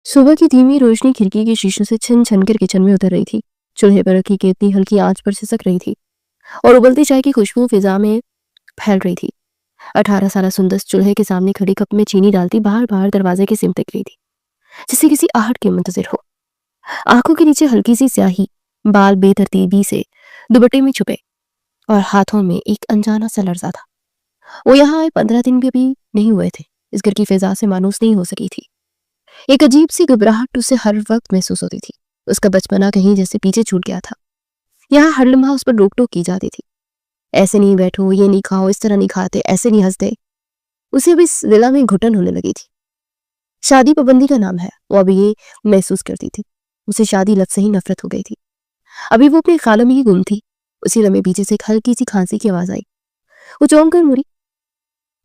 सुबह की धीमी रोशनी खिड़की के शीशों से छिन छन कर किचन में उतर रही थी। चूल्हे पर रखी केतली इतनी हल्की आंच पर सिसक रही थी और उबलती चाय की खुशबू फिजा में फैल रही थी। 18 साल सुंदर चूल्हे के सामने खड़ी कप में चीनी डालती बाहर बाहर दरवाजे की सिम तक रही थी, जिसे किसी आहट के मुंतजिर हो। आंखों के नीचे हल्की सी स्याही, बाल बेतरतीबी से दुपट्टे में छुपे और हाथों में एक अनजाना सा लर्जा था। वो यहाँ आए 15 दिन भी नहीं हुए थे। इस घर की फिजा से मानूस नहीं हो सकी थी। एक अजीब सी घबराहट उसे हर वक्त महसूस होती थी। उसका बचपना कहीं जैसे पीछे छूट गया था। यहाँ हर लम्हा उस पर रोक टोक की जाती थी। ऐसे नहीं बैठो, ये नहीं खाओ, इस तरह नहीं खाते, ऐसे नहीं हंसते। उसे अब इस जिला में घुटन होने लगी थी। शादी पाबंदी का नाम है, वो अभी ये महसूस करती थी। उसे शादी लत से ही नफरत हो गई थी। अभी वो अपने ख्यालों में ही गुम थी। उसी लम्हे पीछे से एक हल्की सी खांसी की आवाज आई। वो चौंक कर मुड़ी।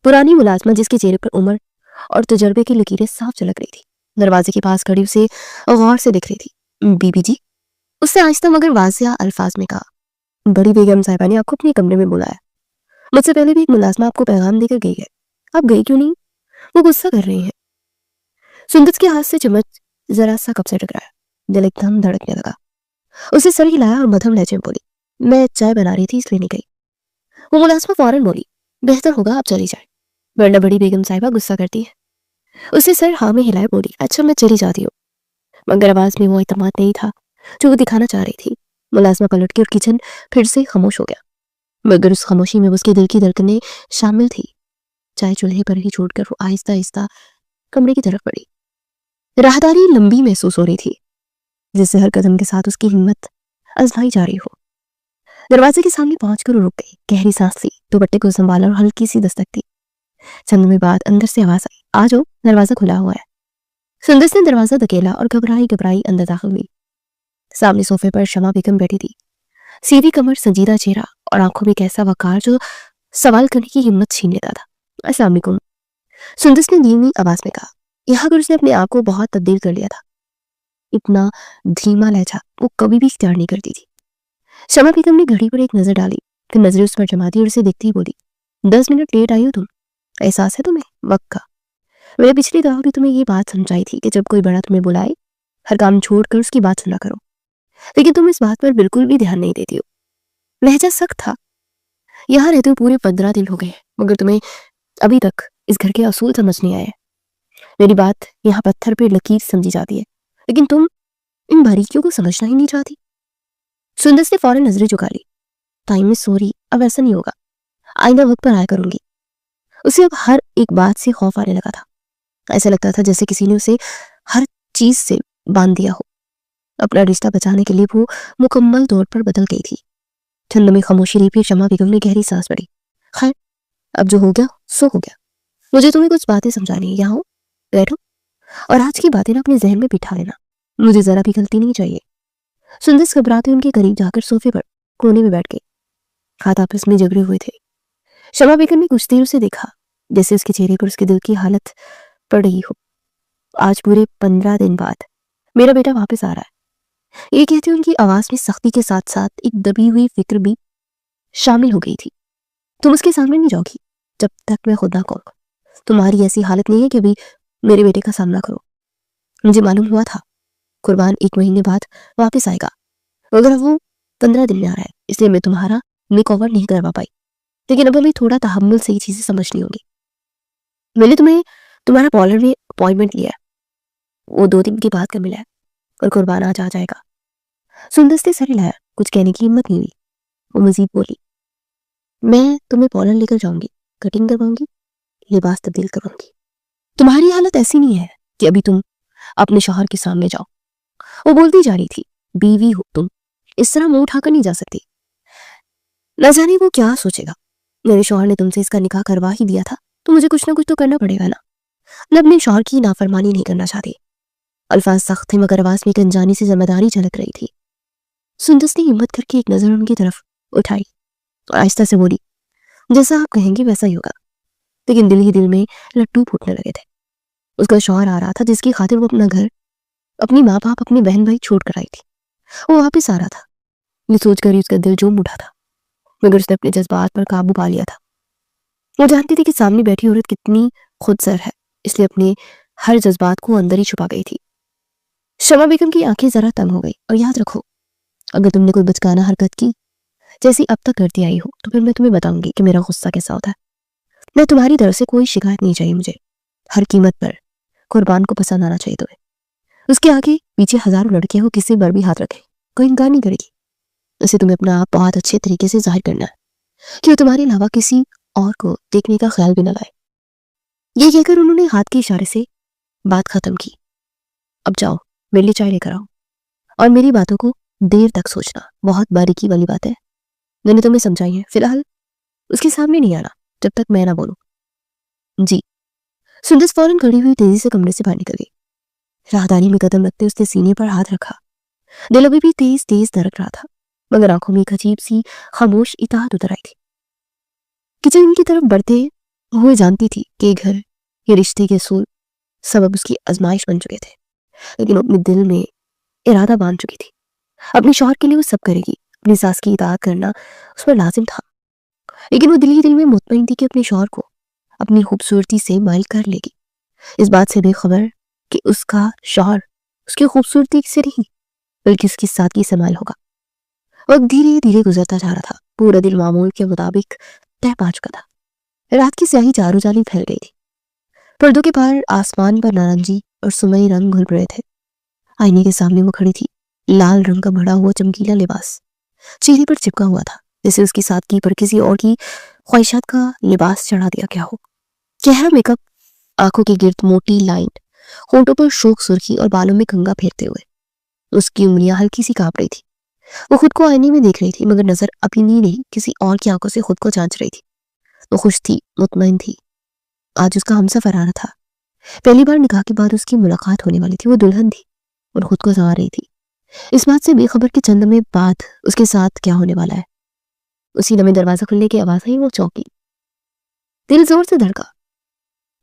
पुरानी मुलाजमा, जिसके चेहरे पर उम्र और तजर्बे की लकीरें साफ झलक रही थी, दरवाजे के पास खड़ी उसे गौर से दिख रही थी। बीबी जी, उसने आहिस्ता मगर वाज़िया अल्फाज में कहा। बड़ी बेगम साहिबा ने आपको अपने कमरे में बुलाया। मुझसे पहले भी एक मुलाजमा आपको पैगाम देकर गई है। आप गई क्यों नहीं? वो गुस्सा कर रही है। सुंदर के हाथ से चम्मच जरा सा कप से टकराया। दिल एकदम धड़कने लगा। उसे सर हिलाया और मध्यम लहजे में बोली, मैं चाय बना रही थी इसलिए नहीं गई। वो मुलाजमा फौरन बोली, बेहतर होगा आप चली जाए, वरना बड़ी बेगम साहिबा गुस्सा करती है। उसे सर हाँ में हिलाए बोली, अच्छा मैं चली जाती हूँ। मगर आवाज में वो इत्मीनान नहीं था जो वो दिखाना चाह रही थी। मुलाजमा पलट के और किचन फिर से खामोश हो गया, मगर उस खामोशी में उसके दिल की धड़कनें शामिल थी। चाय चूल्हे पर ही छोड़कर वो आहिस्ता आहिस्ता कमरे की तरफ बढ़ी। राहदारी लंबी महसूस हो रही थी, जिससे हर कदम के साथ उसकी हिम्मत आजमाई जा रही हो। दरवाजे के सामने पहुंचकर वो रुक गई, गहरी सांस ली, दुपट्टे को संभाला और हल्की सी दस्तक दी। चंद में बाद अंदर से आवाज आई, आ जाओ, दरवाजा खुला हुआ है। सुंदर ने दरवाजा धकेला और घबराई घबराई अंदर दाखिल हुई। सामने सोफे पर शमा बेगम बैठी थी, सीधी कमर, संजीदा चेहरा और आंखों में एक ऐसा वकार जो सवाल करने की हिम्मत छीन लेता था। अस्सलाम वालेकुम, सुंदर ने धीमी आवाज में कहा। यहाँ कर उसने अपने आप को बहुत तब्दील कर लिया था। इतना धीमा लहजा वो कभी भी इख्तियार नहीं करती थी। शमा बेगम ने घड़ी पर एक नजर डाली, फिर नजरें उस पर जमा दी और उसे देखती ही बोली, 10 मिनट लेट आई हो तुम, एहसास है तुम्हें वक्त का? मैंने पिछली दफा भी तुम्हें ये बात समझाई थी कि जब कोई बड़ा तुम्हें बुलाए, हर काम छोड़कर उसकी बात सुना करो, लेकिन तुम इस बात पर बिल्कुल भी ध्यान नहीं देती हो। लहजा सख्त था। यहाँ रहते हुए पूरे 15 दिन हो गए, मगर तुम्हें अभी तक इस घर के असूल समझ नहीं आए। मेरी बात यहाँ पत्थर पे लकीर समझी जाती है, लेकिन तुम इन बारीकियों को समझना ही नहीं चाहती। सुंदर ने फौरन नजरें झुका ली। टाइम में सॉरी, अब ऐसा नहीं होगा, आइंदा वक्त पर आया करूंगी। उसे अब हर एक बात से खौफ आने लगा था। ऐसा लगता था जैसे किसी ने उसे हर चीज से बांध दिया हो। अपना रिश्ता बचाने के लिए वो मुकम्मल तौर पर बदल गई थी। ठंड में खामोशी रही। फिर शमा बेगम ने गहरी सांस भरी। खैर, अब जो हो गया सो हो गया। मुझे तुम्हें कुछ बातें समझानी है। यहाँ बैठो और आज की बातें ना अपने जहन में बिठा लेना। मुझे जरा भी गलती नहीं चाहिए। सुंदर घबराते उनके करीब जाकर सोफे पर कोने में बैठ गई। हाथ आपस में जबड़े हुए थे। शमा बेगम ने कुछ देर उसे देखा, जैसे उसके चेहरे पर उसके दिल की हालत पड़ रही हो। आज पूरे 15 दिन बाद मेरा बेटा वापस आ रहा है, ये कहते उनकी आवाज में सख्ती के साथ साथ एक दबी हुई फिक्र भी शामिल हो गई थी। तुम उसके सामने नहीं जाओगी जब तक मैं खुद ना कहूँ। तुम्हारी ऐसी हालत नहीं है कि अभी मेरे बेटे का सामना करो। मुझे मालूम हुआ था कुर्बान 1 महीने बाद वापस आएगा, मगर वो 15 दिन में आ रहा है, इसलिए मैं तुम्हारा मेकओवर नहीं करवा पाई। लेकिन अब हमें थोड़ा तहम्मुल से ही चीजें समझनी होगी। मैंने तुम्हें तुम्हारा पार्लर में अपॉइंटमेंट लिया है, वो 2 दिन के बाद का मिला है और कुर्बान आज आ जाएगा। सुंदर ने सर हिलाया, कुछ कहने की हिम्मत नहीं हुई। वो मजीद बोली, मैं तुम्हें पार्लर लेकर जाऊंगी, कटिंग करवाऊंगी, लिबास तब्दील करवाऊंगी। तुम्हारी हालत ऐसी नहीं है कि अभी तुम अपने शौहर के सामने जाओ। वो बोलती जा रही थी, बीवी हो तुम, इस तरह मुंह उठाकर नहीं जा सकती। न जाने वो क्या सोचेगा। मेरे शौहर ने तुमसे इसका निकाह करवा ही दिया था, तो मुझे कुछ ना कुछ तो करना पड़ेगा ना। मैं अपने शौहर की नाफरमानी नहीं करना चाहती। अल्फाज सख्त थे, मगर आवाज में एक अनजानी सी जिम्मेदारी झलक रही थी। सुंदर ने हिम्मत करके एक नजर उनकी तरफ उठाई और आहिस्ता से बोली, जैसा आप कहेंगे वैसा ही होगा। लेकिन दिल ही दिल में लट्टू फूटने लगे थे। उसका शौहर आ रहा था, जिसकी खातिर वो अपना घर, अपनी माँ बाप, अपने बहन भाई छोड़ कर आई थी। वो वापस आ रहा था। ये सोचकर ही उसका दिल जोम उठा था, मगर उसने अपने जज्बात पर काबू पा लिया था। वो जानती थी कि सामने बैठी औरत कितनी खुदसर है, इसलिए अपने हर जज्बात को अंदर ही छुपा गई थी। शमा बेगम की आंखें जरा तंग हो गई। और याद रखो, अगर तुमने कोई बचकाना हरकत की जैसी अब तक करती आई हो तो फिर मैं तुम्हें बताऊंगी कि मेरा गुस्सा कैसा होता है। मैं तुम्हारी तरफ से कोई शिकायत नहीं चाहिए मुझे, हर कीमत पर कुर्बान को पसंद आना चाहिए तुम्हें। उसके आगे पीछे हजारों लड़कियां हो, किसी पर भी हाथ रखे कोई इनकार नहीं करेगी। उसे तुम्हें अपना आप बहुत अच्छे तरीके से जाहिर करना है कि वो तुम्हारे अलावा किसी और को देखने का ख्याल भी न लाए। ये कहकर उन्होंने हाथ के इशारे से बात खत्म की। अब जाओ, मेरे लिए चाय लेकर आओ और मेरी बातों को देर तक सोचना, बहुत बारीकी वाली बात है, मैंने तुम्हें समझाई है। फिलहाल उसके सामने नहीं आना जब तक मैं ना बोलूं। जी। सुंदर फौरन खड़ी हुई तेजी से कमरे से बाहर निकल गई। राहदारी में कदम रखते उसने सीने पर हाथ रखा। दिल अभी भी तेज तेज धड़क रहा था, मगर आंखों में एक अजीब सी खामोश इताहत उतर आई थी। किचन की तरफ बढ़ते हुए जानती थी कि ये घर, ये रिश्ते के असूल सब अब उसकी आजमाइश बन चुके थे, लेकिन वो अपने दिल में इरादा बांध चुकी थी। अपने शौहर के लिए वो सब करेगी, अपनी सास की इताअत करना उस पर लाजिम था। लेकिन वो दिल ही दिल में मुतमईन थी कि अपने शौहर को अपनी खूबसूरती से माइल कर लेगी, इस बात से बेखबर कि उसका शौहर उसकी खूबसूरती से नहीं बल्कि उसकी सादगी से माइल होगा। वक्त धीरे धीरे गुजरता जा रहा था। पूरा दिन मामूल के मुताबिक तय पा चुका था। रात की स्याही चारों जानी फैल गई थी। पर्दों के पार आसमान पर नारंगी और सुमई रंग घुल रहे थे। आईने के सामने वो खड़ी थी। लाल रंग का भरा हुआ चमकीला लिबास चेहरे पर चिपका हुआ था, जैसे उसकी सादगी पर किसी और की ख्वाहिशात का लिबास चढ़ा दिया गया हो। गहरा मेकअप, आंखों के गिर्द मोटी लाइन, होंठों पर शोक सुर्खी और बालों में कंघा फेरते हुए उसकी उंगलियां हल्की सी कांप रही थी। वो खुद को आईने में देख रही थी, मगर नजर अपनी नहीं किसी और की आंखों से खुद को जांच रही थी। वो खुश थी, मुतमईन थी। आज उसका हमसफर आ रहा था। पहली बार निकाह के बाद उसकी मुलाकात होने वाली थी। वो दुल्हन थी और खुद को संवार रही थी, इस बात से बेखबर कि चंद लम्हे बाद उसके साथ क्या होने वाला है। उसी लम्हे दरवाजा खुलने की आवाज आई। वो चौंकी, दिल जोर से धड़का।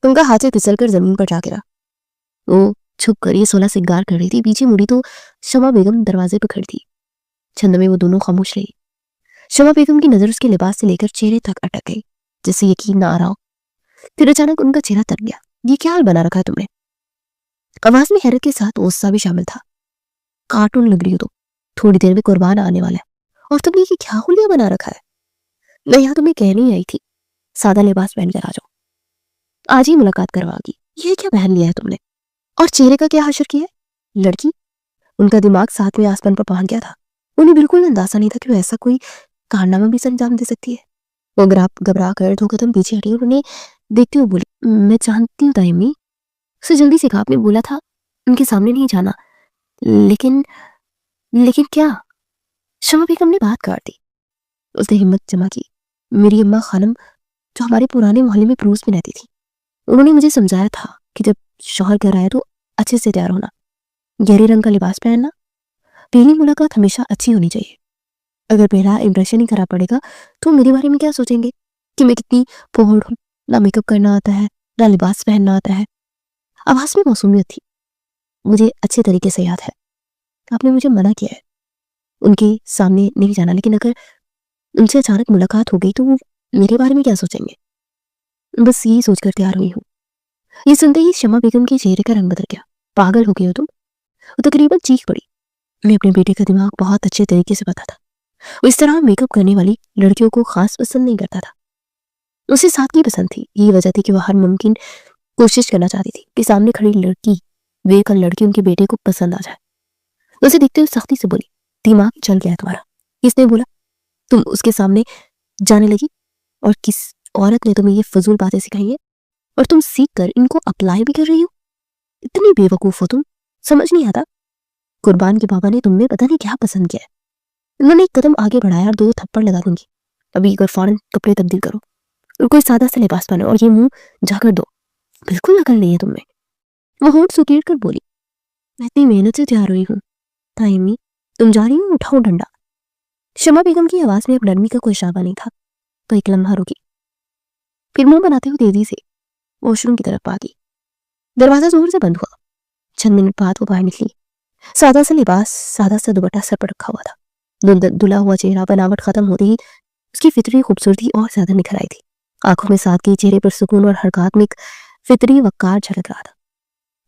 उनका हाथ से फिसल कर जमीन पर जा गिरा। वो छुप कर ये 16 सिंगार कर रही थी। पीछे मुड़ी तो शमा बेगम दरवाजे पर खड़ी थी। चंद में वो दोनों खामोश रही। शमा बेगम की नजर उसके लिबास से लेकर चेहरे तक अटक गई, जिससे यकीन ना आ रहा हो। फिर अचानक उनका चेहरा तर गया। ये क्या हाल बना रखा है तुमने? आवाज में हैरत के साथ गुस्सा भी शामिल था। कार्टून लग रही हो, तो थोड़ी देर में कुर्बान आने वाला है और तुमने ये क्या हुलिया बना रखा है? मैं यहाँ तुम्हें कहने ही आई थी, सादा लिबास पहन कर आ जाओ, आज ही मुलाकात करवागी। ये क्या पहन लिया है तुमने? और चेहरे का क्या हशर किया है? लड़की, उनका दिमाग साथ में आसमान पर पहुंच गया था। उन्हें बिल्कुल अंदाजा नहीं था कि वो ऐसा कोई कारनामा भी अंजाम दे सकती है। वो घबरा कर 2 कदम पीछे हटी और उन्हें देखते हुए बोली, मैं जानती हूँ तायमी। उसे जल्दी से कहा, आपने बोला था उनके सामने नहीं जाना, लेकिन लेकिन क्या? शमा बेगम ने बात काट दी। उसने हिम्मत जमा की। मेरी अम्मा खानम, जो हमारे पुराने मोहल्ले में पड़ोस में रहती थी, उन्होंने मुझे समझाया था कि जब शौहर घर आए तो अच्छे से तैयार होना, गहरे रंग का लिबास पहनना। पहली मुलाकात हमेशा अच्छी होनी चाहिए। अगर पहला इंप्रेशन ही खराब पड़ेगा तो मेरे बारे में क्या सोचेंगे कि मैं कितनी फोहड़ हूँ, ना मेकअप करना आता है, ना लिबास पहनना आता है। आवाज में मासूमियत थी। मुझे अच्छे तरीके से याद है, आपने मुझे मना किया है उनके सामने नहीं जाना, लेकिन अगर उनसे अचानक मुलाकात हो गई तो वो मेरे बारे में क्या सोचेंगे? बस यही सोचकर तैयार हुई हूँ। ये सुनते ही शमा बेगम के चेहरे का रंग बदल गया। पागल हो गई हो तुम? वो तकरीबन चीख पड़ी। मैं अपने बेटे का दिमाग बहुत अच्छे तरीके से पता था। वो इस तरह मेकअप करने वाली लड़कियों को खास पसंद नहीं करता था। उसे सादगी पसंद थी। यही वजह थी कि वह हर मुमकिन कोशिश करना चाहती थी कि सामने खड़ी लड़की, बेकल लड़की, उनके बेटे को पसंद आ जाए। उसे देखते हुए सख्ती से बोली, दिमाग चल गया है तुम्हारा? किसने बोला तुम उसके सामने जाने लगी? और किस औरत ने तुम्हें ये फजूल बातें सिखाई है? और तुम सीख कर इनको अप्लाई भी कर रही हो? इतनी बेवकूफ हो तुम, समझ नहीं आता? कुर्बान के बाबा ने तुमने पता नहीं क्या पसंद किया है। उन्होंने एक कदम आगे बढ़ाया और 2 थप्पड़ लगा दूंगी। अभी एक फौरन कपड़े तब्दील करो और कोई सादा सा लिबास पहनो और ये मुंह झाकर दो। बिल्कुल अकल नहीं है तुमने। वो होंठ सुकेड़ कर बोली, मैं इतनी मेहनत से तैयार हुई हूँ तायमी, तुम जा रही हो? उठाओ डंडा। शमा बेगम की आवाज में अब नरमी का कोई इशारा नहीं था। तो एक लम्हा रुकी, फिर मुंह बनाते हुए तेजी से वॉशरूम की तरफ भागी। दरवाजा जोर से बंद हुआ। चंद मिनट बाद वो बाहर निकली। सादा सा लिबास, सादा सा दुपट्टा सर पर रखा हुआ था। धुला हुआ चेहरा, बनावट खत्म होते ही उसकी फितरी खूबसूरती और ज्यादा निखर आई थी। आंखों में सादगी, चेहरे पर सुकून और हरकत में एक फितरी वकार झलक रहा था।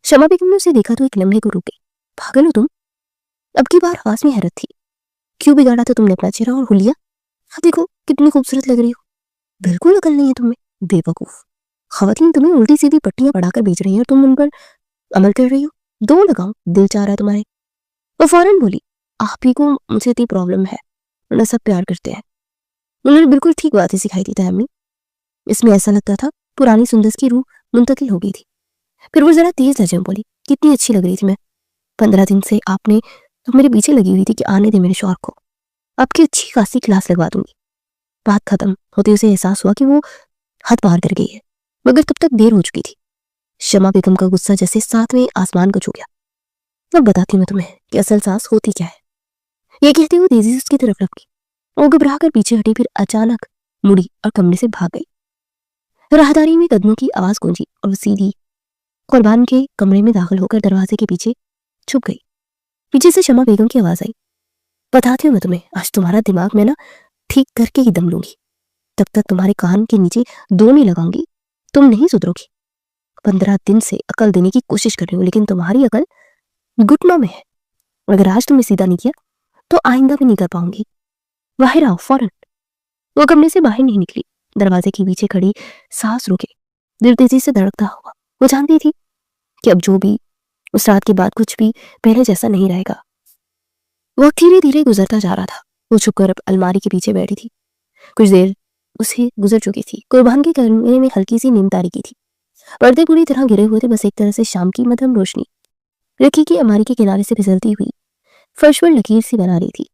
शमा बेगम ने उसे देखा तो एक लम्हे को रुक गई। पागल हो तुम? अब की बार आवाज में हैरत थी। क्यों बिगाड़ा था तुमने अपना चेहरा और हुलिया? हाँ देखो कितनी खूबसूरत लग रही हो। बिल्कुल अकल नहीं है तुम्हें, बेवकूफ। खवातीन तुम्हें उल्टी सीधी पट्टियां पढ़ाकर भेज रही हैं और तुम उन पर अमल कर रही हो। दो लगाओ, दिल चाह रहा है तुम्हारे। वो फौरन बोली, आप ही को मुझसे इतनी प्रॉब्लम है, वरना सब प्यार करते हैं। उन्होंने बिल्कुल ठीक बातें सिखाई थी तहमी। इसमें ऐसा लगता था पुरानी सुंदस की रूह मुंतकिल हो गई थी। फिर वो जरा तेज लहजे में बोली, कितनी अच्छी लग रही थी मैं। 15 दिन से आपने तो मेरे पीछे लगी हुई थी कि आने दे मेरे शौहर को, आपकी अच्छी खासी क्लास लगवा दूंगी। बात खत्म होते उसे एहसास हुआ कि वो हद पार कर गई है, मगर तब तक देर हो चुकी थी। शमा बेगम का गुस्सा जैसे सातवें आसमान को छू गया। अब बताती हूँ मैं तुम्हें कि असल सास होती क्या है। ये कहते हुए तेजी से उसकी तरफ लपकी। वो घबरा कर पीछे हटी, फिर अचानक मुड़ी और कमरे से भाग गई। राहदारी में कदमों की आवाज गूंजी और वो सीधी कुर्बान के कमरे में दाखिल होकर दरवाजे के पीछे छुप गई। पीछे से शमा बेगम की आवाज आई, बताती हूँ मैं तुम्हें, आज तुम्हारा दिमाग में ना ठीक करके ही दम लूंगी। तब तक तुम्हारे कान के नीचे दो नहीं लगाऊंगी, तुम नहीं सुधरोगी। 15 दिन से अकल देने की कोशिश कर रही हूँ, लेकिन तुम्हारी अकल घुटनों में है। अगर आज तुमने सीधा नहीं किया तो आइंदा भी नहीं कर पाऊंगी। बाहर आओ फौरन। वो कमरे से बाहर नहीं निकली। दरवाजे के पीछे खड़ी सांस रुके, दिल तेजी से धड़कता हुआ। वो जानती थी कि अब जो भी उस रात के बाद कुछ भी पहले जैसा नहीं रहेगा। वक्त धीरे धीरे गुजरता जा रहा था। वो छुपकर अलमारी के पीछे बैठी थी। कुछ देर उसे गुजर चुकी थी। कुर्बान के कमरे में हल्की सी नींद तारीकी थी। पर्दे पूरी तरह गिरे हुए थे, बस एक तरह से शाम की मध्यम रोशनी रखी की अलमारी के किनारे से फिसलती हुई फर्श पर लकीर सी बना रही थी।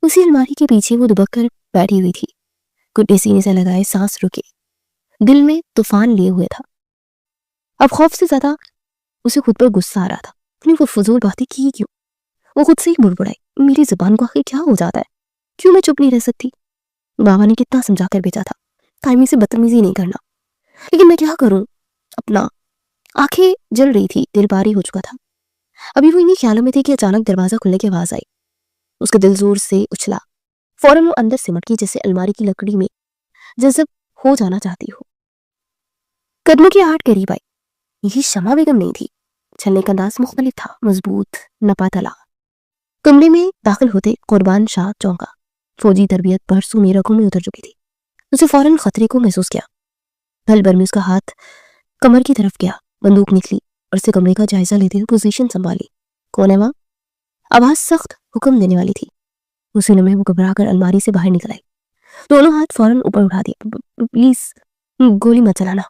उसी अलमारी के पीछे वो दुबक कर बैठी हुई थी, घुटने सीने से लगाए, सांस रुके, दिल में तूफान लिए हुए था। अब खौफ से ज्यादा उसे खुद पर गुस्सा आ रहा था। अपनी वो फजूल बातें की क्यों? वो खुद से ही बुड़बुड़ाई, मेरी जुबान को आखिर क्या हो जाता है? क्यों मैं चुप नहीं रह सकती? बाबा ने कितना समझा कर भेजा था कायमी से बदतमीजी नहीं करना, लेकिन मैं क्या करूं? अपना आंखें जल रही थी, दिल भारी हो चुका था। अभी वो इन्हीं ख्यालों में थी कि अचानक दरवाजा खुलने की आवाज आई। उसका दिल जोर से उछला। फौरन वो अंदर सिमट गई, जैसे अलमारी की लकड़ी में जज़ब हो जाना चाहती हो। कदमों की आहट करीब आई। यही शमा बेगम नहीं थी। चलने का अंदाज मुख्तलिफ था, मजबूत, नपातला। कमरे में दाखिल होते कुर्बान शाह चौंका। फौजी तरबियत परसों में रगों में उतर चुकी थी। उसे फौरन खतरे को महसूस किया। पल भर में उसका हाथ कमर की तरफ गया, बंदूक निकली और उसे कमरे का जायजा लेते हुए पोजीशन संभाली। कौन है वहां? आवाज सख्त हुक्म देने वाली थी। उसी लम्हे वो घबरा कर अलमारी से बाहर निकल आई। दोनों हाथ फौरन ऊपर उठा दिए। प्लीज गोली मत चलाना।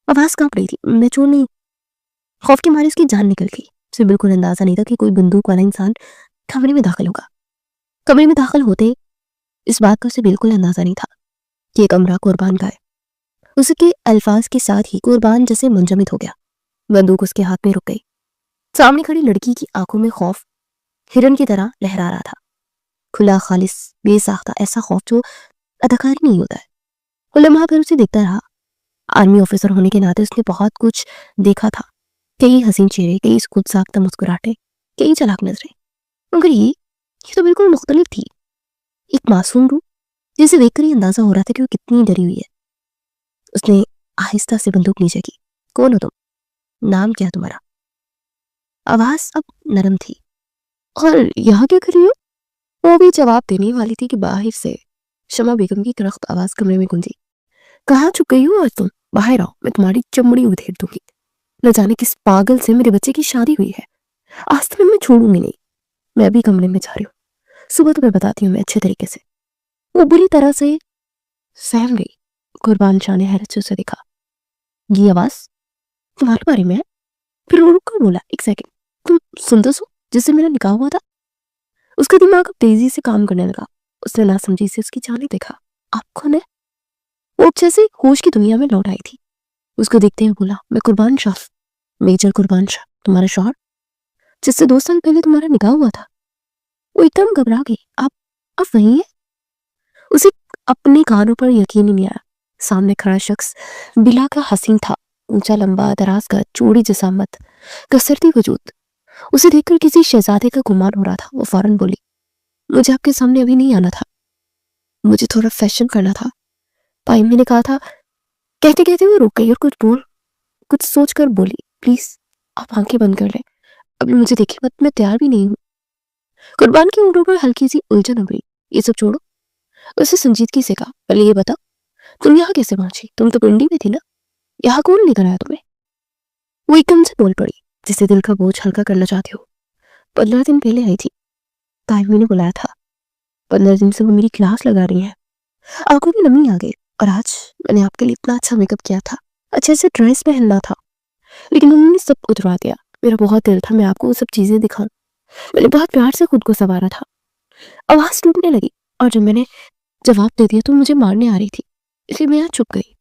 आवाज कांप रही थी। मैं चोर नहीं। खौफ के मारे उसकी जान निकल गई। उसे बिल्कुल अंदाजा नहीं था कि कोई बंदूक वाला इंसान कमरे में दाखिल होगा। कमरे में दाखिल होते इस बात का उसे बिल्कुल अंदाजा नहीं था कि ये कमरा कुर्बान का है। उसके अल्फाज के साथ ही कुर्बान जैसे मुंजमद हो गया। बंदूक उसके हाथ में रुक गई। सामने खड़ी लड़की की आंखों में खौफ हिरन की तरह लहरा रहा था। खुला, खालिस, बेसाख्ता, ऐसा खौफ जो अदाकारी नहीं होता है। वो लम्हा भर उसे देखता रहा। आर्मी ऑफिसर होने के नाते उसने बहुत कुछ देखा था। कई हसीन चेहरे, कई खुद साख्ता मुस्कुराहटें, कई चालाक नजरें, मगर ये तो बिल्कुल मुख्तलिफ थी। एक मासूम रूह जिसे देखकर ही अंदाजा हो रहा था कि वो कितनी डरी हुई है। उसने आहिस्ता से बंदूक नीचे की। कौन हो तुम? नाम क्या तुम्हारा? आवाज अब नरम थी। और यहाँ क्या कर रही हो? वो भी जवाब देने वाली थी कि बाहर से शमा बेगम की करख्त आवाज कमरे में गूंजी। कहाँ छुप गई हो आज तुम? बाहर आओ, मैं तुम्हारी चमड़ी उधेड़ दूंगी। न जाने किस पागल से मेरे बच्चे की शादी हुई है। आज तो मैं छोड़ूंगी नहीं। मैं अभी कमरे में जा रही हूँ, सुबह तुम्हें बताती हूँ मैं अच्छे तरीके से। वो बुरी तरह से सहम गई। कुर्बान शाह ने हैरत से उसे देखा। ये आवाज तुम्हारे बारे में है? फिर वो रुक कर बोला, एक सेकंड, तुम सुंदर हो जिससे मेरा निकाह हुआ था? उसका दिमाग अब तेजी से काम करने लगा। उसने नासमझी से उसकी जाने देखा। आप कौन है? वो जैसे होश की दुनिया में लौट आई थी। उसको देखते हुए बोला, मैं कुर्बान शाह, मेजर कुर्बान शाह, तुम्हारा शौहर, जिससे 2 साल पहले तुम्हारा निकाह हुआ था। वो एकदम घबरा गई। आप वही है? उसे अपने कानों पर यकीन ही नहीं आया। सामने खड़ा शख्स बिला का हसीन था। ऊंचा, लंबा, दराज का, चौड़ी जिसामत, कसरती वजूद। उसे देखकर किसी शहजादे का गुमान हो रहा था। वो फौरन बोली, मुझे आपके सामने अभी नहीं आना था, मुझे थोड़ा फैशन करना था। पाइम ने कहा था। कहते कहते वो रुक गई और कुछ सोच कर बोली, प्लीज आप आंखें बंद कर लें, अभी मुझे देखिए मत, मैं तैयार भी नहीं हूँ। कुर्बान की होठों पर हल्की सी उलझन उभरी। ये सब छोड़ो, उससे संजीदगी से कहा, पहले ये बता तुम यहाँ कैसे पहुंची? तुम तो पिंडी में थी ना, यहाँ कौन लेकर आया तुम्हें? वो एकदम से बोल पड़ी जिससे दिल का बोझ हल्का करना चाहती हो। 15 दिन पहले आई थी, ताईमी ने बुलाया था। 15 दिन से वो मेरी क्लास लगा रही है। आंखों की नमी आ गई। और आज मैंने आपके लिए इतना अच्छा मेकअप किया था, अच्छे से ड्रेस पहनना था, लेकिन उन्होंने सब उतरवा दिया। मेरा बहुत दिल था मैं आपको वो सब चीजें दिखाऊं। मैंने बहुत प्यार से खुद को संवारा था। आवाज टूटने लगी और जब मैंने जवाब दे दिया तो मुझे मारने आ रही थी, इसलिए मैं यहाँ चुप गई।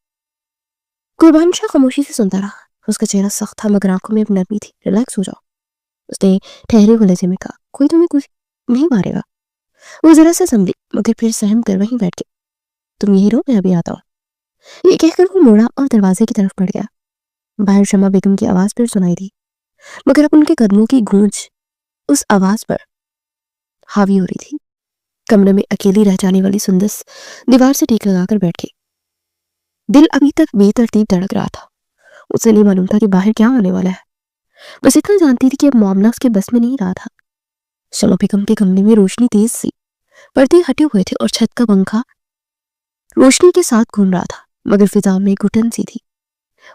कुर्बान शाह खामोशी से सुनता रहा। उसका चेहरा सख्त था मगर आंखों में अब नरमी थी। रिलैक्स हो जाओ, उसने ठहरे हुए लहजे में कहा। कोई तुम्हें कुछ नहीं मारेगा। वो जरा सा संभली मगर फिर सहम कर वहीं बैठ गई। तुम यही रहो, मैं अभी आता हूँ। ये कहकर वो मुड़ा और दरवाजे की तरफ बढ़ गया। बाहर शमा बेगम की आवाज फिर सुनाई दी, मगर अब उनके कदमों की गूंज उस आवाज पर हावी हो रही थी। कमरे में अकेली रह जाने वाली सुंदस दीवार से टीक लगाकर बैठ गई। दिल अभी तक बेतरतीब धड़क रहा था। उसे नहीं मालूम था कि बाहर क्या होने वाला है। बस इतना जानती थी कि अब मामला उसके बस में नहीं रहा था। शमा बेगम के कमरे में रोशनी तेज सी, पर्दे हटे हुए थे और छत का पंखा रोशनी के साथ घूम रहा था, मगर फिजा में घुटन सी थी।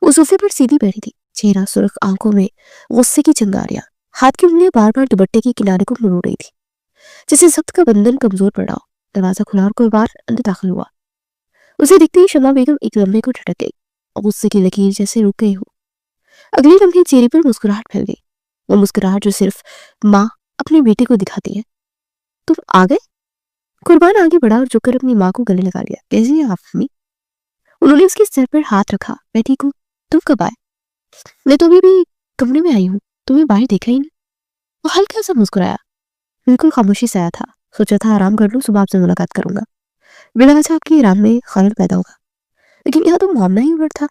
वो सोफे पर सीधी बैठी थी, चेहरा सुर्ख, आंखों में गुस्से की चिंगारियां। हाथ की उंगलियां बार बार दुपट्टे के किनारे को मरोड़ रही थी, जैसे जब्त का बंधन कमजोर पड़ा हो। दरवाजा खुला और कोई बार अंदर दाखिल हुआ। उसे दिखते ही शमा बेगम एक लम्हे को झटक गई और गुस्से की लकीर जैसे रुक गई हो। अगले लम्हे चेहरे पर मुस्कुराहट फैल गई, वो मुस्कुराहट जो सिर्फ माँ अपने बेटे को दिखाती है। तुम आ गए? कुर्बान आगे बढ़ा और झुककर अपनी माँ को गले लगा लिया। कैसी है आप अम्मी? उन्होंने उसके सर पर हाथ रखा। मैं ठीक हूँ, तुम कब आए? मैं तो अभी भी कमरे में आई हूँ, तुम्हें बाहर देखा ही नहीं। वो हल्का सा मुस्कुराया। बिल्कुल खामोशी से आया था, सोचा था आराम कर लूं, सुबह आपसे मुलाकात करूंगा। बिना वजह आपकी आराम में खलल पैदा होगा, लेकिन यहाँ तो मामला ही उलट था।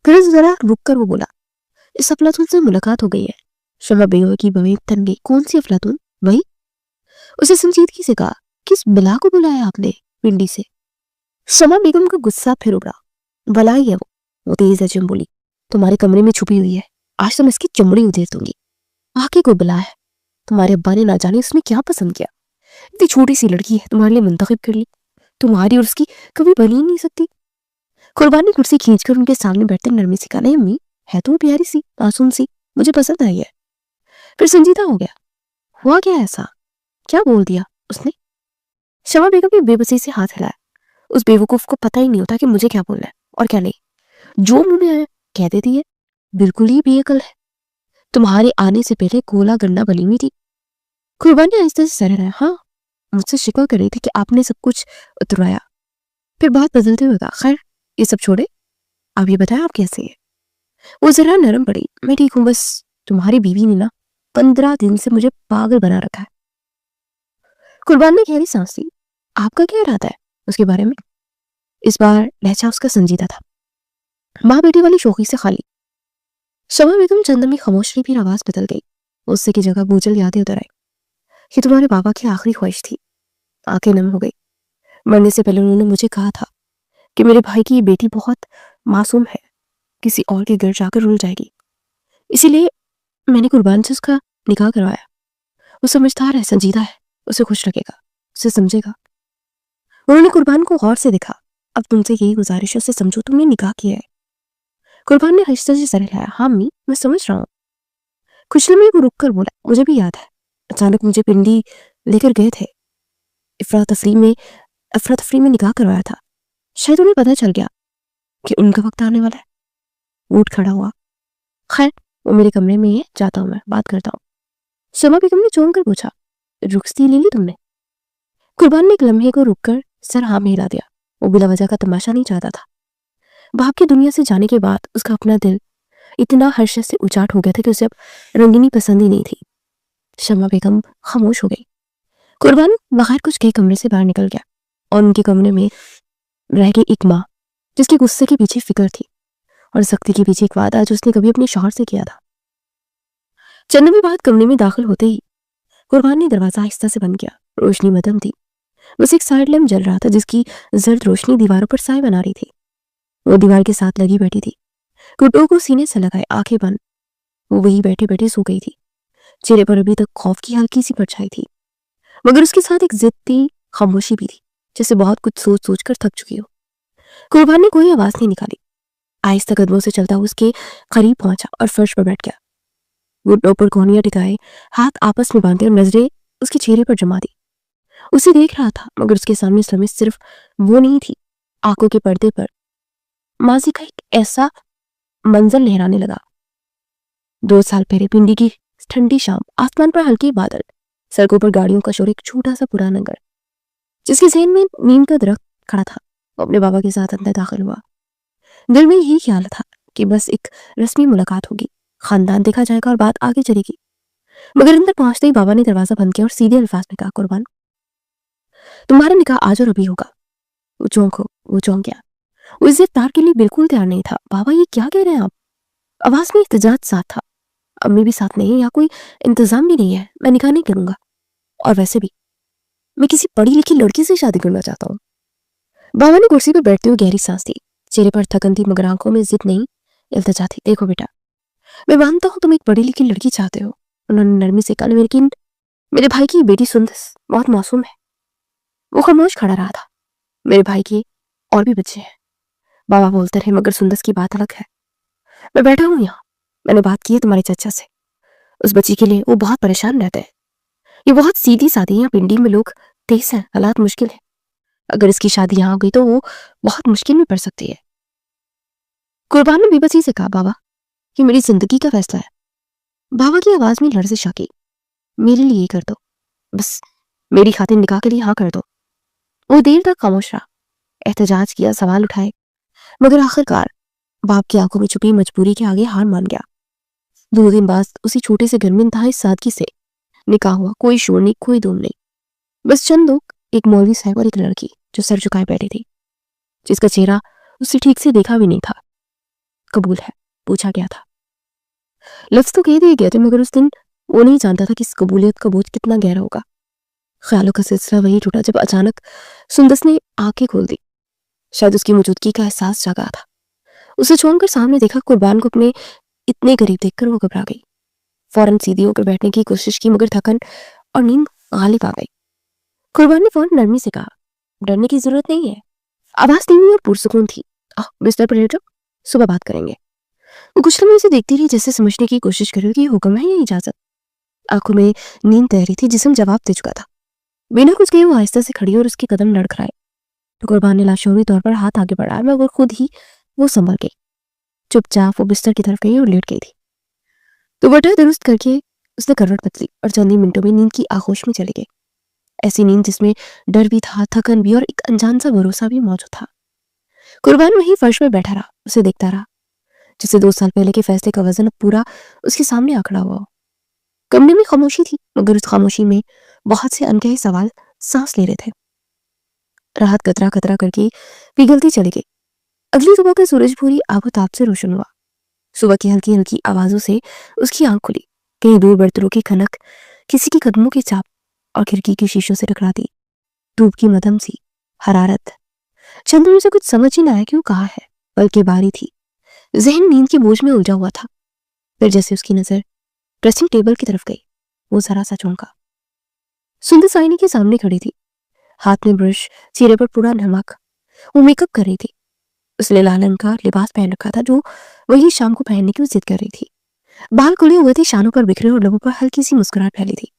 फिर जरा रुक कर वो बोला, इस अफलातून से मुलाकात हो गई है। शमा बेगम की भवें थन गई। कौन सी अफलातून? वही, उसे संजीदगी से कहा। किस बला को बुलाया आपने पिंडी से? शमा बेगम का गुस्सा फिर उभरा। बला ही है वो तेज अजम बोली। तुम्हारे कमरे में छुपी हुई है, आज तो मैं इसकी चमड़ी उधेड़ दूंगी। आके को बुला है, तुम्हारे अब्बा ने ना जाने उसने क्या पसंद किया। इतनी छोटी सी लड़की है, तुम्हारे लिए मुंतखब कर ली, तुम्हारी और उसकी कभी बनी ही नहीं सकती। कुर्बान ने कुर्सी खींचकर उनके सामने बैठते नरमी से कहा, नहीं अम्मी, है तो प्यारी सी, मासूम सी, मुझे पसंद आई है। फिर संजीदा हो गया। हुआ क्या ऐसा? क्या बोल दिया उसने? शमा बेगम ने बेबसी से हाथ हिलाया। उस बेवकूफ को पता ही नहीं होता कि मुझे क्या बोलना है और क्या नहीं। जो मुंह में आया कह देती है। बिल्कुल ही बेअकल है। तुम्हारे आने से पहले गोला गन्ना बनी हुई थी। कुर्बान ने आहिस्ते से सर हिलाया। हाँ, मुझसे शिकवा कर रही थी कि आपने सब कुछ उतरवाया। फिर बात बदलते हुए कहा, खैर ये सब छोड़े, आप ये बताएं आप कैसे है? वो जरा नरम पड़ी। मैं ठीक हूँ, बस तुम्हारी बीवी ने ना 15 दिन से मुझे पागल बना रखा है। कुर्बान ने गहरी सांस ली। आपका क्या इरादा है उसके बारे में? इस बार लहजा उसका संजीदा था, माँ बेटी वाली शोखी से खाली। शमा बेगम चंदन में खामोश रही, फिर आवाज बदल गई। उससे की जगह बोझल यादें उतर आई। ये तुम्हारे बाबा की आखिरी ख्वाहिश थी। आंखें नम हो गई। मरने से पहले उन्होंने मुझे कहा था कि मेरे भाई की ये बेटी बहुत मासूम है, किसी और के घर जाकर रुल जाएगी, इसीलिए मैंने कुर्बान से उसका निकाह करवाया। वो समझदार है, संजीदा है, उसे खुश रखेगा, उसे समझेगा। उन्होंने कुर्बान को गौर से देखा। अब तुमसे यही गुजारिश है, उसे समझो, तुमने निकाह किया है। कुर्बान ने आहिस्ते से सर हिलाया। हाँ अम्मी, मैं समझ रहा हूँ। कुछ लम्हे को रुक कर बोला, मुझे भी याद है, अचानक मुझे पिंडी लेकर गए थे। अफरा तफरी में निकाह करवाया था। शायद उन्हें पता चल गया कि उनका वक्त आने वाला है। उठ खड़ा हुआ। खैर वो मेरे कमरे में है, जाता हूँ, मैं बात करता हूँ। शमा बेगम ने चौंक कर पूछा, रुखसती ले ली तुमने? कुर्बान ने एक लम्हे को रुककर सर हाँ में हिला दिया। वो बिला वजह का तमाशा नहीं चाहता था। बाप की दुनिया से जाने के बाद उसका अपना दिल इतना हर्ष से उचाट हो गया था कि उसे अब रंगीनी पसंद ही नहीं थी। शमा बेगम खामोश हो गई। कुर्बान बगैर कुछ कहे कमरे से बाहर निकल गया और उनके कमरे में रह गई एक माँ, जिसके गुस्से के पीछे फिक्र थी और सख्ती के पीछे एक वादा जो उसने कभी अपने शौहर से किया था। चंद में बाद कमरे में दाखिल होते ही कुर्बान ने दरवाजा आहिस्ता से बंद किया। रोशनी मध्यम थी, बस एक साइड लैम्प जल रहा था जिसकी जर्द रोशनी दीवारों पर साए बना रही थी। वो दीवार के साथ लगी बैठी थी, घुटनों को सीने से लगाए, आंखें बंद। वो वही बैठे बैठे सो गई थी। चेहरे पर अभी तक खौफ की हल्की सी परछाई थी, मगर उसके साथ एक जिद्दी खामोशी भी थी, जैसे बहुत कुछ सोच सोच कर थक चुकी हो। कुर्बान ने कोई आवाज नहीं निकाली। आहिस्ता कदमों से चलता उसके करीब पहुंचा और फर्श पर बैठ गया। घुटनों पर कोहनियां टिकाए, हाथ आपस में बांधे और नजरें उसके चेहरे पर जमा दी। उसे देख रहा था, मगर उसके सामने समय सिर्फ वो नहीं थी। आंखों के पर्दे पर माजी का एक ऐसा मंजर लहराने लगा। 2 साल पहले पिंडी की ठंडी शाम, आसमान पर हल्के बादल, सड़कों पर गाड़ियों का शोर, एक छोटा सा पुराना घर जिसके ज़हन में नीम का दरख्त खड़ा था। वो अपने बाबा के साथ अंदर दाखिल हुआ। दिल में यही ख्याल था कि बस एक रस्मी मुलाकात होगी, खानदान देखा जाएगा और बात आगे चलेगी। मगर अंदर पहुंचते ही बाबा ने दरवाजा बंद किया और सीधे अल्फाज में कहा, कुर्बान, तुम्हारा निकाह आज और अभी होगा। वो चौंक गया। वो इस इफ्तार के लिए बिल्कुल तैयार नहीं था। बाबा, ये क्या कह रहे हैं आप? आवाज में इhtजाज साथ था। अम्मी भी साथ नहीं है, यहाँ कोई इंतजाम भी नहीं है। मैं निकाह नहीं करूंगा, और वैसे भी मैं किसी पढ़ी लिखी लड़की से शादी करना चाहता हूँ। बाबा ने कुर्सी पर बैठते हुए गहरी सांस ली। चेहरे पर थकन थी, मगर आंखों में जिद नहीं, इल्तिजा थी। देखो बेटा, मैं मानता हूँ तुम एक पढ़ी लिखी लड़की चाहते हो, उन्होंने नरमी से कहा, लेकिन मेरे भाई की बेटी सुंदस बहुत मासूम है। वो खामोश खड़ा रहा था। मेरे भाई के और भी बच्चे हैं, बाबा बोलते रहे, मगर सुंदस की बात अलग है। मैं बैठा हूँ यहाँ, मैंने बात की है तुम्हारे चाचा से। उस बच्ची के लिए वो बहुत परेशान रहते हैं। ये बहुत सीधी सादी, यहाँ पिंडी में लोग तेज हैं, हालात मुश्किल है। अगर इसकी शादी यहाँ हो गई तो वो बहुत मुश्किल में पड़ सकती है। कुर्बान ने बेबसी से कहा, बाबा, ये मेरी जिंदगी का फैसला है। बाबा की आवाज में लर्जिश आ गई। मेरे लिए कर दो, बस मेरी खातिर निकाह के लिए हाँ कर दो। वो देर तक खामोश रहा, एहतजाज किया, सवाल उठाए, मगर आखिरकार बाप की आंखों में छुपी मजबूरी के आगे हार मान गया। 2 दिन बाद उसी छोटे से घर में इंतहाई सादगी से निकाह हुआ। कोई शोर नहीं, कोई धूम नहीं, बस चंद लोग, एक मौलवी साहब और एक लड़की जो सर झुकाए बैठी थी, जिसका चेहरा उसे ठीक से देखा भी नहीं था। कबूल है, पूछा गया था। लफ्ज तो कह दिए गए थे, मगर उस दिन वो नहीं जानता था कि इस कबूलियत का बोझ कितना गहरा होगा। ख्यालों का सिलसिला वही टूटा जब अचानक सुंदस ने आंखें खोल दी। शायद उसकी मौजूदगी का एहसास जागा था। उसे छोड़कर सामने देखा। कुर्बान को अपने इतने करीब देखकर वो घबरा गई। फौरन सीधी होकर बैठने की कोशिश की, मगर थकन और नींद गालिब आ गई। कुर्बान ने फौरन नरमी से कहा, डरने की जरूरत नहीं है। आवाज धीमी और पुरसुकून थी। बिस्तर पर लेट जाओ, सुबह बात करेंगे। वो कुछ लम्हे उसे देखती रही, जैसे समझने की कोशिश कर रही कि हुक्म है या इजाजत। आंखों में नींद तैर रही थी, जिस्म जवाब दे चुका था। बिना कुछ कहे वो आहिस्ता से खड़ी और उसके कदम लड़खड़ाए। तो कुर्बान ने लाशौरी तौर पर हाथ आगे बढ़ाया, मगर खुद ही वो संभल गई। चुपचाप वो बिस्तर की तरफ गई और लेट गई थी। तो बटा दुरुस्त करके उसने करवट बदली और चंद ही मिनटों में नींद की आगोश में चली गई। ऐसी नींद जिसमें डर भी था, थकन भी और एक अनजान सा भरोसा भी मौजूद था। कुर्बान वहीं फर्श में बैठा रहा, उसे देखता रहा, जिसे 2 साल पहले के फैसले का वजन अब पूरा उसके सामने आंकड़ा हुआ हो। कमरे में खामोशी थी, मगर उस खामोशी में बहुत से अनकहे सवाल सांस ले रहे थे। राहत कतरा कतरा करके पिघलती चली गई। अगली सुबह का सूरज पूरी आबोताब से रोशन हुआ। सुबह की हल्की हल्की आवाजों से उसकी आंख खुली। कहीं दूर बर्तनों की खनक, किसी के कदमों की चाप और खिड़की के शीशों से टकराती धूप की मध्यम सी हरारत। चंद्र से कुछ समझ ही ना आया कि वो कहाँ है, बल्कि बारी थी। जहन नींद के बोझ में उलझा हुआ था। फिर जैसे उसकी नजर ड्रेसिंग टेबल की तरफ गई, वो जरा सा चौंका। सुंदर आईने के सामने खड़ी थी, हाथ में ब्रश, चेहरे पर पूरा नमक। वो मेकअप कर रही थी। उसने लाल रंग का लिबास पहन रखा था, जो वही शाम को पहनने की जिद कर रही थी। बाल खुले हुए थे, शानों पर बिखरे और लबों पर हल्की सी मुस्कुराहट फैली थी।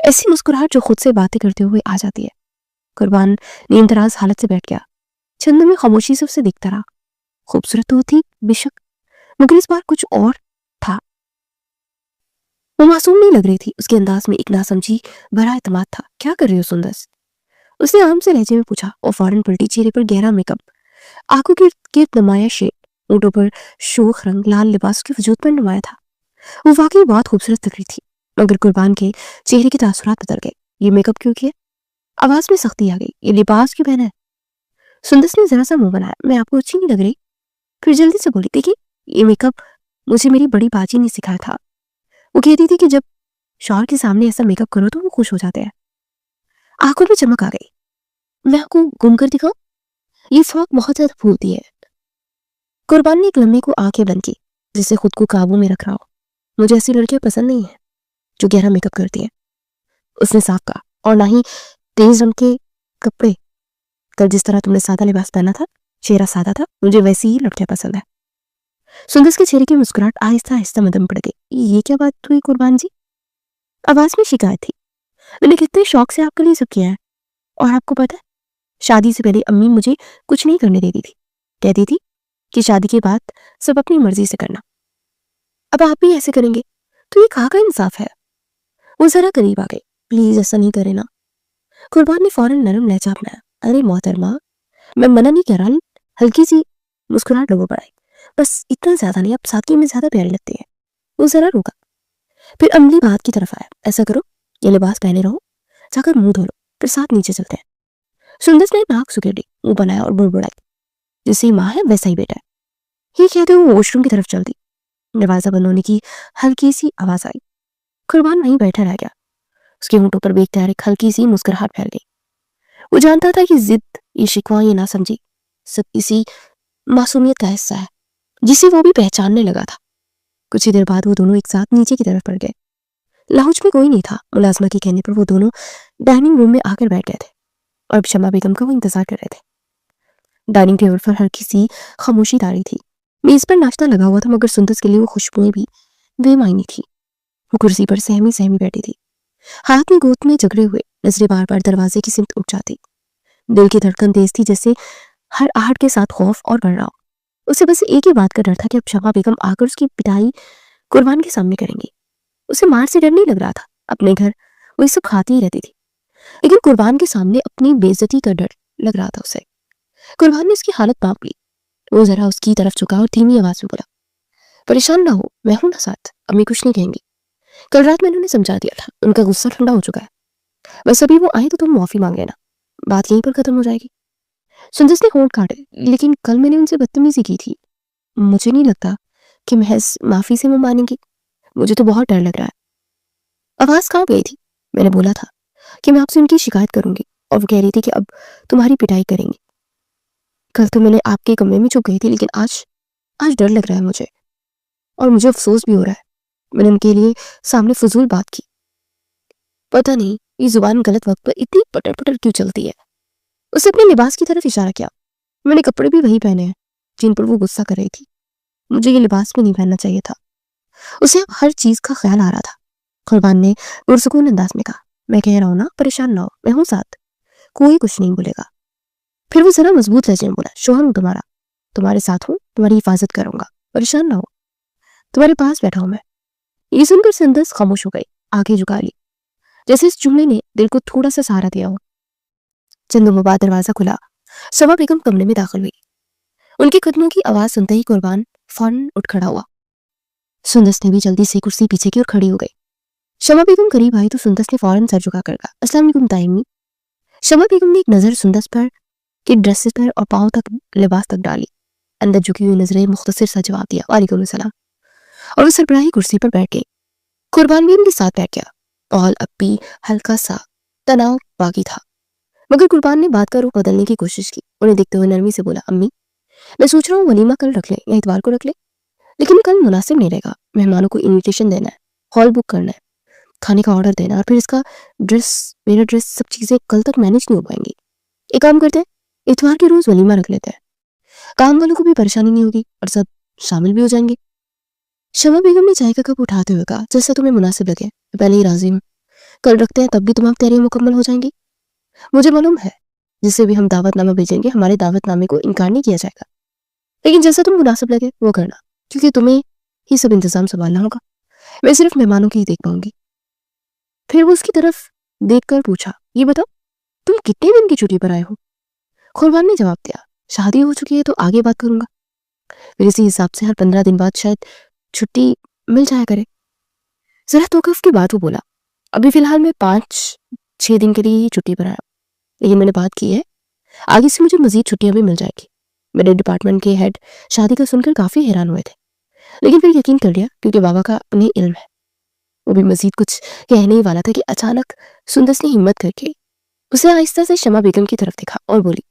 ऐसी मुस्कुराहट जो खुद से बातें करते हुए आ जाती है। कुर्बान नींदराज हालत से बैठ गया। चंद में खामोशी से उसे देखता रहा। खूबसूरत तो थी बेशक, मगर इस बार कुछ और था। वो मासूम नहीं लग रही थी। उसके अंदाज में एक नासमझी भरा एतमाद था। क्या कर रही हो सुंदस? उसने आराम से लहजे में पूछा और फौरन पलटी। चेहरे पर गहरा मेकअप, आंखों के गिर्द नुमाया शेड, ऊँटों पर शोख रंग लाल लिबास के वजूद पर नुमाया था। वो वाकई बहुत खूबसूरत लग रही थी, मगर कुर्बान के चेहरे के तासुरात बदल गए। ये मेकअप क्यों किया? आवाज में सख्ती आ गई। ये लिबास क्यों पहना है? सुंदस ने जरा सा मुंह बनाया। मैं आपको अच्छी नहीं लग रही? फिर जल्दी से बोली, देखिए, ये मेकअप मुझे मेरी बड़ी बाजी ने सिखाया था। वो कहती थी कि जब शौहर के सामने ऐसा मेकअप करो तो वो खुश हो जाते हैं। आंखों में चमक आ गई। मैं आपको गुम कर दिखाऊं? ये फ्रॉक बहुत ज्यादा फूलती है। कुर्बान ने एक लम्हे को आंखें बंद की, जिससे खुद को काबू में रख रहा हो। मुझे ऐसी लड़कियां पसंद नहीं है। जो गहरा मेकअप करती है, उसने साफ कहा, और ना ही तेज रंग के कपड़े। कल जिस तरह तुमने सादा लिबास पहना था, चेहरा सादा था, मुझे वैसी ही लड़कियां पसंद है। सुंदस के चेहरे की मुस्कुराहट आहिस्ता आहिस्ता मदम पड़ गई। ये क्या बात हुई कुर्बान जी? आवाज में शिकायत थी। मैंने कितने शौक से आपके लिए सब किया है, और आपको पता है, शादी से पहले अम्मी मुझे कुछ नहीं करने देती थी। कहती थी कि शादी के बाद सब अपनी मर्जी से करना। अब आप भी ऐसे करेंगे तो ये कहाँ का इंसाफ है? वो जरा करीब आ गए। प्लीज ऐसा नहीं करे ना। कुर्बान ने फौरन नरम लहजा अपनाया। अरे मोहतरमा, मैं मना नहीं कर रहा। हल्की सी मुस्कुराहट लोगों पर आई। बस इतना ज्यादा नहीं, आप सादगी में ज्यादा प्यारी लगती है। वो जरा रुका, फिर अमली बात की तरफ आया। ऐसा करो, ये लिबास पहने रहो, जाकर मुंह धो लो, फिर साथ नीचे चलते हैं। सुंदर ने नाक सुखेड़ी, मुंह बनाया और बुड़बुड़ाई, जैसे माँ है वैसा ही बेटा है। ये कहते हुए वॉशरूम की तरफ चल दी। दरवाजा बंद होने की हल्की सी आवाज आई। कुर्बान वहीं बैठा रह गया। उसके होंठों पर बेख्तियार एक हल्की सी मुस्कुराहट फैल गई। वो जानता था कि जिद, ये शिकवा, ये ना समझी सब किसी मासूमियत का हिस्सा है, जिसे वो भी पहचानने लगा था। कुछ ही देर बाद वो दोनों एक साथ नीचे की तरफ पड़ गए। लाउंज में कोई नहीं था। मुलाजमा के कहने पर वो दोनों डाइनिंग रूम में आकर बैठ गए थे और शमा बेगम का वो इंतजार कर रहे थे। डाइनिंग टेबल पर हल्की सी खामोशी तारी थी। मेज पर नाश्ता लगा हुआ था, मगर सुंदस के लिए वो खुशबुएं भी बेमायनी थी। वो कुर्सी पर सहमी सहमी बैठी थी, हाथ में गोद में जकड़े हुए, नजरें बार बार दरवाजे की सिमत उठ जाती। दिल की धड़कन तेज थी, जैसे हर आहट के साथ खौफ और बढ़ रहा हो। उसे बस एक ही बात का डर था कि अब शमा बेगम आकर उसकी पिटाई कुर्बान के सामने करेंगी। उसे मार से डर नहीं लग रहा था, अपने घर वो ये सब खाती ही रहती थी, लेकिन कुर्बान के सामने अपनी बेइज्जती का डर लग रहा था उसे। कुर्बान ने उसकी हालत पाप ली। वो जरा उसकी तरफ झुका और धीमी आवाज में बोला, परेशान ना हो, मैं हूं ना साथ, अम्मी कुछ नहीं कहेंगी। कल रात मैंने उन्हें समझा दिया था, उनका गुस्सा ठंडा हो चुका है। बस अभी वो आए तो तुम माफी मांग लेना, बात यहीं पर खत्म हो जाएगी। सुंदस ने होंठ काटे, लेकिन कल मैंने उनसे बदतमीजी की थी, मुझे नहीं लगता कि महज माफी से वो मानेंगी। मुझे तो बहुत डर लग रहा है। आवाज कांप गई थी। मैंने बोला था कि मैं आपसे उनकी शिकायत करूंगी, और वो कह रही थी कि अब तुम्हारी पिटाई करेंगी। कल तो मैंने आपके कमरे में छुप गई थी, लेकिन आज आज डर लग रहा है मुझे, और मुझे अफसोस भी हो रहा है मैंने उनके लिए सामने फजूल बात की। पता नहीं ये जुबान गलत वक्त पर इतनी पटर पटर क्यों चलती है। उसने अपने लिबास की तरफ इशारा किया। मैंने कपड़े भी वही पहने हैं जिन पर वो गुस्सा कर रही थी। मुझे ये लिबास भी नहीं पहनना चाहिए था। उसे अब हर चीज का ख्याल आ रहा था। कुर्बान ने पुरसुकून अंदाज में कहा, मैं कह रहा हूं ना, परेशान ना हो, मैं हूं साथ, कोई कुछ नहीं बोलेगा। फिर वो जरा मजबूत लहजे में बोला, शोहर हूं तुम्हारा, तुम्हारे साथ हूं, तुम्हारी हिफाजत करूंगा, परेशान ना हो, तुम्हारे पास बैठा हूं मैं। ये सुनकर सुंदस खामोश हो गई, आंखें झुका ली, जैसे इस जुमले ने दिल को थोड़ा सा सहारा दिया हो। चंदों बाद दरवाजा खुला। शमा बेगम कमरे में दाखिल हुई। उनके कदमों की आवाज सुनते ही कुर्बान फौरन उठ खड़ा हुआ। सुंदस ने भी जल्दी से कुर्सी पीछे की ओर खड़ी हो गई। शमा बेगम करीब आई तो सुंदस ने फौरन सर झुका कर कहा, अस्सलाम वालेकुम ताइमी। शमा बेगम ने एक नजर सुंदस पर के ड्रेसेस पर और पांव तक लिबास तक डाली, अंदर झुकी हुई नजरें मुख्तसर सा जवाब दिया, वालेकुम सलाम, और वो सरबराही कुर्सी पर बैठ गई। कुर्बान भी उनके साथ बैठ गया। माहौल अब भी हल्का सा तनाव बाकी था, मगर कुर्बान ने बात का रुख बदलने की कोशिश की। उन्हें देखते हुए नरमी से बोला, अम्मी मैं सोच रहा हूँ वलीमा कल रख ले या इतवार को रख ले, लेकिन कल मुनासिब नहीं रहेगा। मेहमानों को इन्विटेशन देना है, हॉल बुक करना है, खाने का ऑर्डर देना, और फिर इसका मेरा ड्रेस, सब चीजें कल तक मैनेज नहीं हो पाएंगी। एक काम करते हैं, इतवार के रोज वलीमा रख लेते हैं, काम वालों को भी परेशानी नहीं होगी और सब शामिल भी हो जाएंगे। शमा बेगम ने चाय का कप उठाते हुए कहा, जैसा तुम्हें मुनासिब लगे, मैं पहले ही राजी हूँ, कल रखते हैं, तब भी तुम्हारी तैयारियां मुकम्मल हो जाएंगी। मुझे मालूम है जिससे भी हम दावतनामा भेजेंगे, हमारे दावतनामे को इनकार नहीं किया जाएगा, लेकिन जैसा तुम मुनासिब लगे वो करना, क्योंकि तुम्हें ही सब इंतजाम संभालना होगा, मैं सिर्फ मेहमानों की ही देख पाऊंगी। फिर वो उसकी तरफ देखकर पूछा, ये बताओ तुम कितने दिन की छुट्टी पर आए हो? कुर्बान ने जवाब दिया, शादी हो चुकी है तो आगे बात करूंगा, फिर इसी हिसाब से हर 15 दिन बाद शायद छुट्टी मिल जाया करे। जरा तौकफ के बाद वो बोला, अभी फिलहाल मैं 5-6 दिन के लिए ही छुट्टी पर आया, लेकिन मैंने बात की है, आगे से मुझे मजीद छुट्टियां भी मिल जाएगी। मेरे डिपार्टमेंट के हेड शादी का सुनकर काफी हैरान हुए थे, लेकिन फिर यकीन कर लिया क्योंकि बाबा का अपने इल्म है। वो भी मजीद कुछ कहने ही वाला था कि अचानक सुंदस ने हिम्मत करके उसे आहिस्ता से शमा बेगम की तरफ देखा और बोली,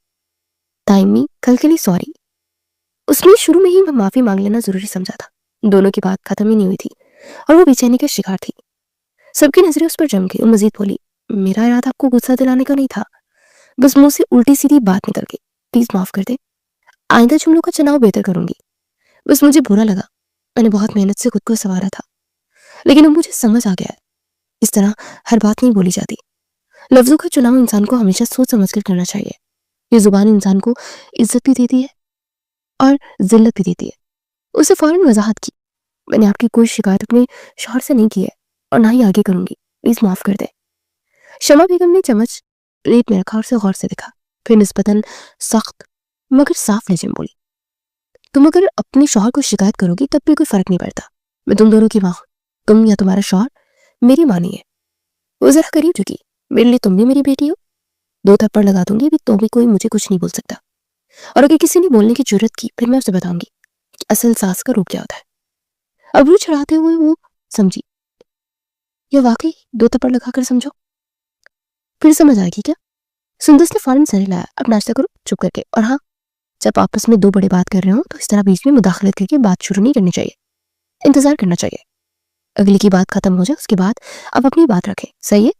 ताइमी कल के लिए सॉरी। उसने शुरू में ही माफी मांग लेना जरूरी समझा था। दोनों की बात खत्म ही नहीं हुई थी और वो बेचैनी का शिकार थी। सबकी नजरें उस पर जम गई और मजीद बोली, मेरा इरादा आपको गुस्सा दिलाने का नहीं था, बस मुंह से उल्टी सीधी बात निकल गई, प्लीज माफ कर दे। आइंदा जुमलों का चुनाव बेहतर करूंगी। बस मुझे बुरा लगा, मैंने बहुत मेहनत से खुद को संवारा था, लेकिन अब मुझे समझ आ गया है इस तरह हर बात नहीं बोली जाती। लफ्जों का चुनाव इंसान को हमेशा सोच समझ कर करना चाहिए। ये जुबान इंसान को इज्जत भी देती है और जिल्लत भी देती है। उसे फौरन वजाहत की, मैंने आपकी कोई शिकायत अपने शौहर से नहीं की है और ना ही आगे करूंगी, प्लीज माफ कर दे। शमा बेगम ने चम्मच प्लेट में रखा और उसे गौर से देखा, फिर निस्बतन सख्त मगर साफ लहजे में बोली, तुम अगर अपने शौहर को शिकायत करोगी तब भी कोई फर्क नहीं पड़ता। मैं तुम दोनों की माँ हूं, तुम या तुम्हारा शौहर मेरी माँ नहीं है। वो जरा करीब झुकी, मेरे लिए तुम भी मेरी बेटी हो, 2 थप्पड़ लगा दूंगी तो भी कोई मुझे कुछ नहीं बोल सकता, और अगर किसी ने बोलने की जरूरत की फिर मैं उसे बताऊंगी कि असल सास का रूप क्या होता है। अबरू चढ़ाते हुए वो समझी, यह वाकई 2 थप्पड़ लगाकर समझो, फिर समझ आएगी क्या। सुंदस ने फौरन सर हिलाया, अब नाश्ता करो चुप करके, और हाँ, जब आपस में 2 बड़े बात कर रहे हो तो इस तरह बीच में मुदाखलत करके बात शुरू नहीं करनी चाहिए, इंतजार करना चाहिए। अगली की बात खत्म हो जाए उसके बाद आप अपनी बात रखें, सही है।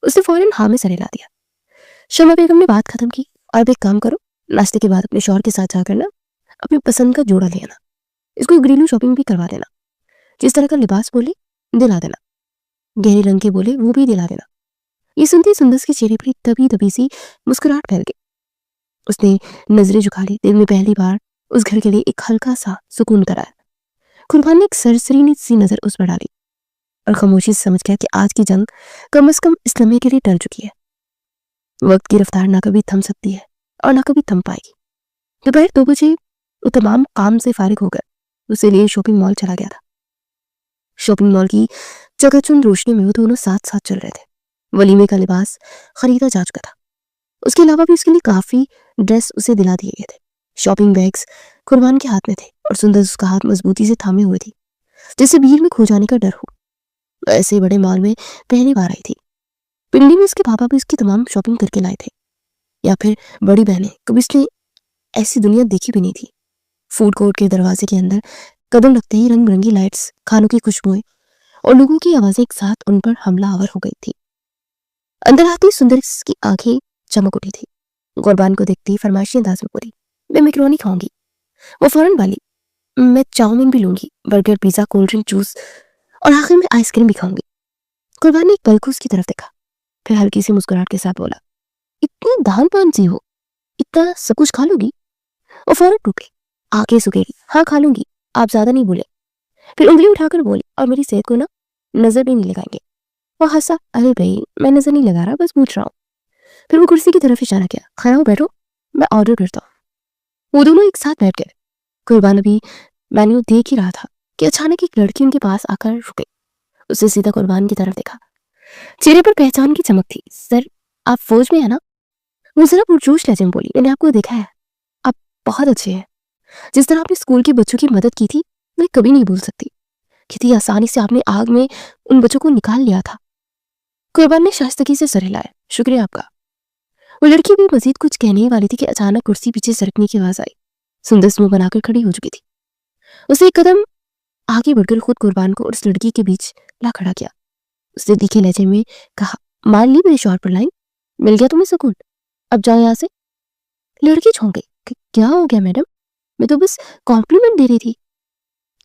उसने फौरन हाँ में सर हिला दिया। शमा बेगम ने बात खत्म की, और अब एक काम करो, नाश्ते के बाद अपने शौहर के साथ जाकर ना अपनी पसंद का जोड़ा ले आना, इसको घरेलू शॉपिंग भी करवा देना, जिस तरह का लिबास बोले दिला देना, गहरे रंग के बोले वो भी दिला देना। ये सुनते सुंदस के चेहरे पर तभी तभी सी मुस्कुराहट फैल गई। उसने नजरें झुका ली, दिल में पहली बार उस घर के लिए एक हल्का सा सुकून उतर आया। कुर्बान ने एक सरसरी सी नजर उस पर डाली और खामोशी से समझ गया कि आज की जंग कम से कम इस लम्हे के लिए टल चुकी है। वक्त की रफ्तार ना कभी थम सकती है और ना कभी थम पाएगी। दोपहर 2 बजे वो तमाम काम से फारिग होकर उसे लिए शॉपिंग मॉल चला गया था। शॉपिंग मॉल की चकाचौंध रोशनी में वो दोनों साथ साथ चल रहे थे। वलीमे का लिबास खरीदा जा चुका था, उसके अलावा भी उसके लिए काफी ड्रेस उसे दिला दिए गए थे। शॉपिंग बैग्स कुर्बान के हाथ में थे और सुंदर उसका हाथ मजबूती से थामे हुए थी, जैसे भीड़ में खो जाने का डर हो। ऐसे बड़े मॉल में पहली बार आई थी। पिंडी में उसके पापा भी उसकी तमाम शॉपिंग करके लाए थे, या फिर बड़ी बहनें, कभी उसने ऐसी दुनिया देखी भी नहीं थी। फूड कोर्ट के दरवाजे के अंदर कदम रखते ही रंग बिरंगी लाइट्स, खानों की खुशबुएं और लोगों की आवाजें एक साथ उन पर हमला आवर हो गई थी। अंदर आते ही सुंदर की आंखें चमक उठी थी। कुर्बान को देखती फरमाइशी अंदाज में बोली, मैं मैक्रोनी खाऊंगी। वो फौरन बोली, मैं चाउमीन भी लूंगी, burger, pizza, cold drink, juice और आखिर में आइसक्रीम भी खाऊंगी। कुर्बान ने एक पल को उसकी तरफ देखा, फिर हल्की सी मुस्कुराहट के साथ बोला, इतनी दानपान सी हो, इतना सब कुछ खा लोगी। वो फौरन टूटी, आंखें सुखेगी, हाँ खा लूंगी, आप ज्यादा नहीं बोले। फिर उंगली उठाकर बोली, और मेरी सेहत को ना नजर भी नहीं लगाएंगे। वो हंसा, अरे भाई मैं नजर नहीं लगा रहा, बस पूछ रहा हूँ। फिर वो कुर्सी की तरफ इशारा किया, खड़ा हो बैठो, मैं ऑर्डर करता हूँ। वो दोनों एक साथ बैठ गए। कुर्बान अभी मेन्यू देख ही रहा था कि अचानक एक लड़की उनके पास आकर रुक गई। उसे सीधा कुर्बान की तरफ देखा, चेहरे पर पहचान की चमक थी। सर, आप फौज में है ना? वो जरा पुरजोश लहजे में बोली, मैंने आपको देखा है, आप बहुत अच्छे हैं। जिस तरह आपने स्कूल के बच्चों की मदद की थी मैं कभी नहीं भूल सकती। कितनी आसानी से आपने आग में उन बच्चों को निकाल लिया था। कुर्बान ने शाइस्तगी से सर हिलाया, शुक्रिया आपका। वो लड़की भी मजीद कुछ कहने ही वाली थी कि अचानक कुर्सी पीछे सरकने की आवाज आई। सुंदर मुंह बनाकर खड़ी हो चुकी थी। उसे एक कदम आगे बढ़कर खुद कुर्बान को और उस लड़की के बीच ला खड़ा किया। उसने तीखे लहजे में कहा, मान ली मेरे शौहर पर लाइन, मिल गया तुम्हें सुकून, अब जाओ यहाँ से। लड़की चौंक गई, क्या हो गया मैडम, मैं तो बस कॉम्प्लीमेंट दे रही थी।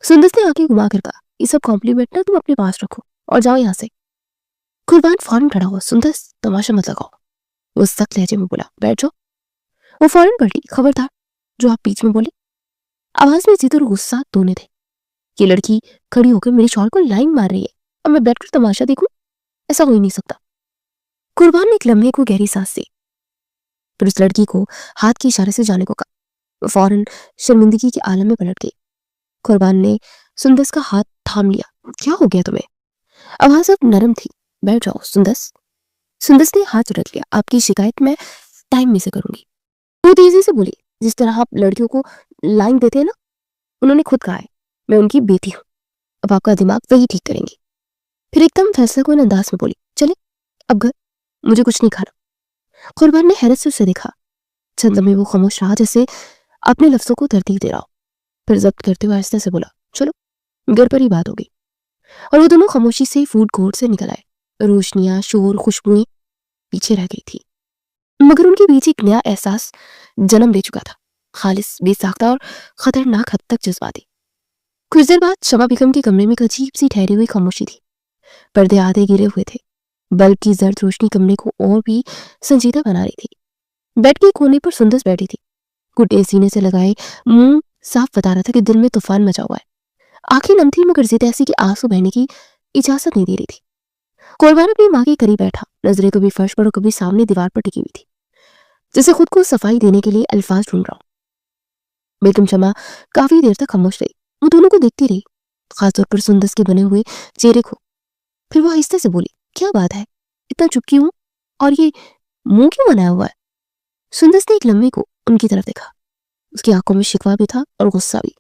सुंदर ने आंखें घुमा कर कहा, ये सब कॉम्प्लीमेंट ना तुम अपने पास रखो और जाओ यहाँ से। कुर्बान फौरन खड़ा हुआ, सुंदर तमाशा मत लगाओ। वो सख्त लहजे में बोला, बैठ जाओ। वो फौरन बढ़ी, खबरदार जो आप बीच में बोले। आवाज में जिद और गुस्सा दोनों थे। ये लड़की खड़ी होकर मेरे शौहर को लाइन मार रही है और मैं बैठकर तमाशा देखूं, ऐसा हो ही नहीं सकता। कुर्बान ने एक लम्हे को गहरी सांस ली, फिर उस लड़की को हाथ के इशारे से जाने को कहा। वो फौरन शर्मिंदगी के आलम में पलट गई। कुर्बान ने सुंदस का हाथ थाम लिया, क्या हो गया तुम्हें? आवाज अब नरम थी, बैठ जाओ सुंदस। सुंदस ने हाथ उलट लिया, आपकी शिकायत मैं टाइम में से करूंगी। वो तेजी से बोली, जिस तरह आप लड़कियों को लाइन देते हैं ना, उन्होंने खुद कहा है मैं उनकी बेटी हूं, अब आपका दिमाग वही ठीक करेंगी। फिर एकदम फैसला को अंदाज में बोली, चले अब घर, मुझे कुछ नहीं खाना। कुर्बान ने हैरत से उसे देखा। चंद में वो खामोश रहा, जैसे अपने लफ्जों को तरतीब दे रहा हो। फिर जब्त करते हुए आहिस्ते से बोला, चलो घर पर ही बात होगी। और वो दोनों खामोशी से फूड कोर्ट से निकल आए। रोशनियां, शोर, खुशबुएं पीछे रह गई थी, मगर उनके बीच एक नया एहसास जन्म ले चुका था, खालिस, बेसाख्ता और खतरनाक हद तक जज्बाती। कुछ देर बाद शमा बेगम के कमरे में एक अजीब सी ठहरी हुई खामोशी थी। पर्दे आधे गिरे हुए थे, बल्ब की जर्द रोशनी कमरे को और भी संजीदा बना रही थी। बेड के कोने पर सुंदर बैठी थी, घुटने सीने से लगाए, मुंह साफ बता रहा था कि दिल में तूफान मचा हुआ है। आंखें नम थी, मगर जिद ऐसी कि आंसू बहने की इजाजत नहीं दे रही थी। कुर्बान अपनी माँ के करीब बैठा, नजरें कभी फर्श पर और कभी सामने दीवार पर टिकी हुई थी, जैसे खुद को सफाई देने के लिए अल्फाज ढूंढ रहा हूं। बेगम शमा काफी देर तक खामोश रही, वो दोनों को देखती रही, खासतौर पर सुंदस के बने हुए चेहरे को। फिर वो आहिस्ते से बोली, क्या बात है, इतना चुप क्यों हो? और ये मुंह क्यों बनाया हुआ है? सुंदस ने एक लम्हे को उनकी तरफ देखा, उसकी आंखों में शिकवा भी था और गुस्सा भी।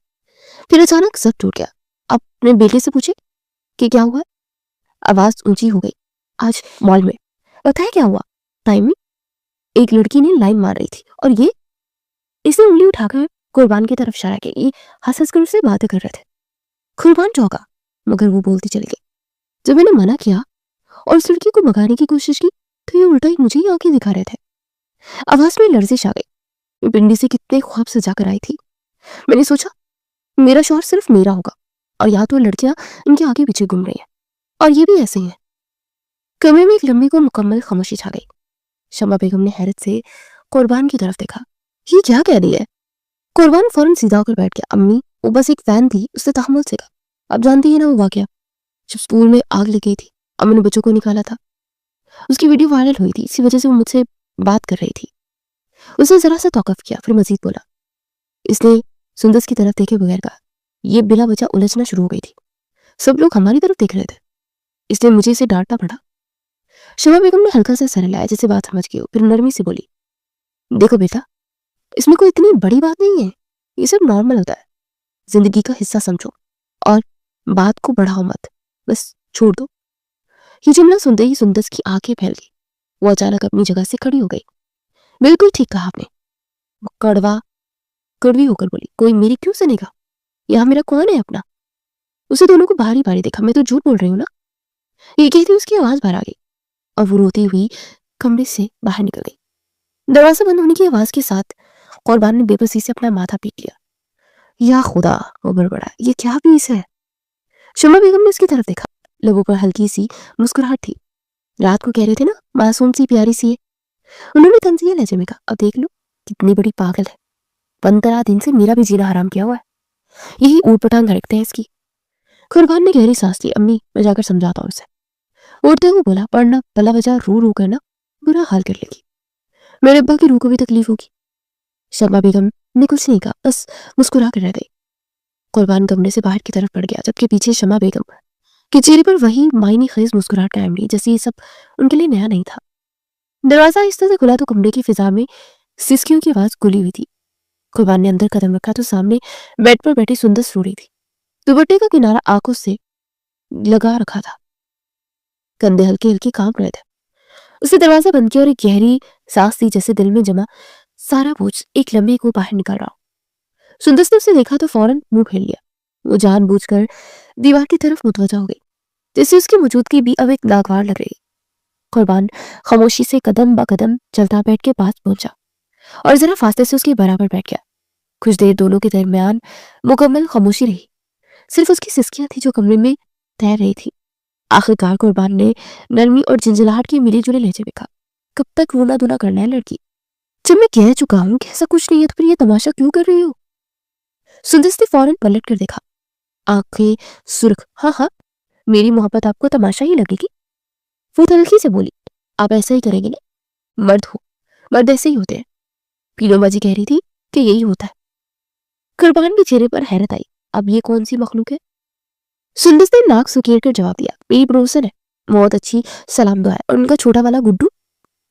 फिर अचानक सर टूट गया। अपने बेटे से पूछे कि क्या हुआ? आवाज ऊंची हो गई। आज मॉल में। बताया क्या हुआ? टाइम में एक लड़की ने लाइन मार रही थी और ये, इसने उंगली उठाकर कुर्बान की तरफ इशारा किया। ये हंस हंस कर उससे बातें कर रहे थे। कुर्बान चौंका, मगर वो बोलती चली गई। जब मैंने मना किया और उस लड़की को भगाने की कोशिश की, तो ये उल्टा ही मुझे ही आंखें दिखा रहे थे। आवाज में लर्जिश आ गई। पिंडी से कितने ख्वाब सजा कर आई थी। मैंने सोचा मेरा शौहर सिर्फ मेरा होगा, और या तो लड़कियां इनके आगे पीछे घूम रही हैं, और ये भी ऐसे ही है। कमरे में एक लम्हे को मुकम्मल खामोशी छा गई। शमा बेगम ने हैरत से कुर्बान की तरफ देखा। ये क्या कह रही है? कुर्बान फौरन सीधा होकर बैठ गया। अम्मी, वो बस एक फैन थी, उससे तहम्मुल से कहा। आप जानती है ना वो वाकया, जब स्कूल में आग लग गई थी, अम्मी ने बच्चों को निकाला था। उसकी वीडियो वायरल हुई थी, इसी वजह से वो मुझसे बात कर रही थी। उसने जरा सा तौकफ किया, फिर मजीद बोला। इसने सुंदस की तरफ देखे बगैर कहा। ये बिला वजह उलझना शुरू हो गई थी, सब लोग हमारी तरफ देख रहे थे, इसलिए मुझे इसे डांटना पड़ा। शमा बेगम ने हल्का सा सर हिलाया, जैसे बात समझ गई हो, फिर नरमी से बोली, देखो बेटा, इसमें कोई इतनी बड़ी बात नहीं है, ये सब नॉर्मल होता है, जिंदगी का हिस्सा समझो और बात को बढ़ाओ मत, बस छोड़ दो। ये जुमला सुनते ही सुंदस की आंखें फैल गई। वो अचानक अपनी जगह से खड़ी हो गई। बिल्कुल ठीक कहा आपने, वो कड़वी होकर बोली। कोई मेरी क्यों सुनेगा? यहाँ मेरा कौन है अपना? उसे दोनों को बारी बारी देखा। मैं तो झूठ बोल रही हूँ ना? ये कहती उसकी आवाज बाहर आ गई और वो रोती हुई कमरे से बाहर निकल गई। दरवाजा बंद होने की आवाज के साथ कुर्बान ने बेबसी से अपना माथा पीट लिया। या खुदा, वो बड़बड़ा, ये क्या पीस है? शमा बेगम ने उसकी तरफ देखा, लबों पर हल्की सी मुस्कुराहट थी। रात को कह रहे थे ना, मासूम सी प्यारी सी है। उन्होंने तंजिया लहजे में कहा, अब देख लो कितनी बड़ी पागल है, 15 दिन से मेरा भी जीना हराम किया हुआ है, यही ऊट पटांग धड़कते हैं इसकी। कुर्बान ने गहरी सांस ली। अम्मी, मैं जाकर समझाता हूँ उसे। उठते हुए बोला, पढ़ना भला वजह रो रो कर ना बुरा हाल कर लेगी, मेरे अब्बा की रूह को भी तकलीफ होगी। शमा बेगम ने कुछ नहीं कहा, बस मुस्कुरा कर रह गई। कुर्बान कमरे से बाहर की तरफ बढ़ गया, जबकि पीछे शमा बेगम के चेहरे पर वही मायने खेज मुस्कुराहट कायम रही, जैसे ये सब उनके लिए नया नहीं था। दरवाजा इस तरह से खुला तो कमरे की फिजा में सिसकियों की आवाज खुली हुई थी। कुर्बान ने अंदर कदम रखा तो सामने बेड पर बैठी सुंदर रो रही थी। दुपट्टे का किनारा आंखों से लगा रखा था, कंधे हल्के हल्के कांप रहे थे। उसने दरवाजा बंद किया और एक गहरी सांस दी, जैसे दिल में जमा सारा बोझ एक लम्हे को बाहर निकल रहा हो। सुंदर ने उसे देखा तो फौरन मुंह फेर लिया। वो जानबूझकर दीवार की तरफ मुतवजा हो गई, जैसे उसकी मौजूदगी भी अब एक नागवार लग रही। कुर्बान खामोशी से कदम ब कदम चलता बेड के पास पहुंचा और जरा फासले से उसके बराबर बैठ गया। कुछ देर दोनों के दरमियान मुकम्मल खामोशी रही, सिर्फ उसकी सिसकियां थी जो कमरे में तैर रही थी। आखिरकार कुर्बान ने नरमी और झंझलाहट के मिले जुले लहजे में कहा, कब तक रोना धोना करना है लड़की? जब मैं कह चुका हूं कि ऐसा कुछ नहीं है, तो फिर ये तमाशा क्यों कर रही हो? सुंदर ने फौरन पलट कर देखा, आंखें सुर्ख। हाँ हाँ, मेरी मोहब्बत आपको तमाशा ही लगेगी? वो तलखी से बोली, आप ऐसा ही करेंगे ना? मर्द हो, मर्द ऐसे ही होते हैं। पीलोबाजी कह रही थी कि यही होता है। कुर्बान के चेहरे पर हैरत आई, अब ये कौन सी मखलूक है? सुंदर ने नाक सुकेर कर जवाब दिया, मेरी पड़ोसन है, बहुत अच्छी सलाम दुआ है, और उनका छोटा वाला गुड्डू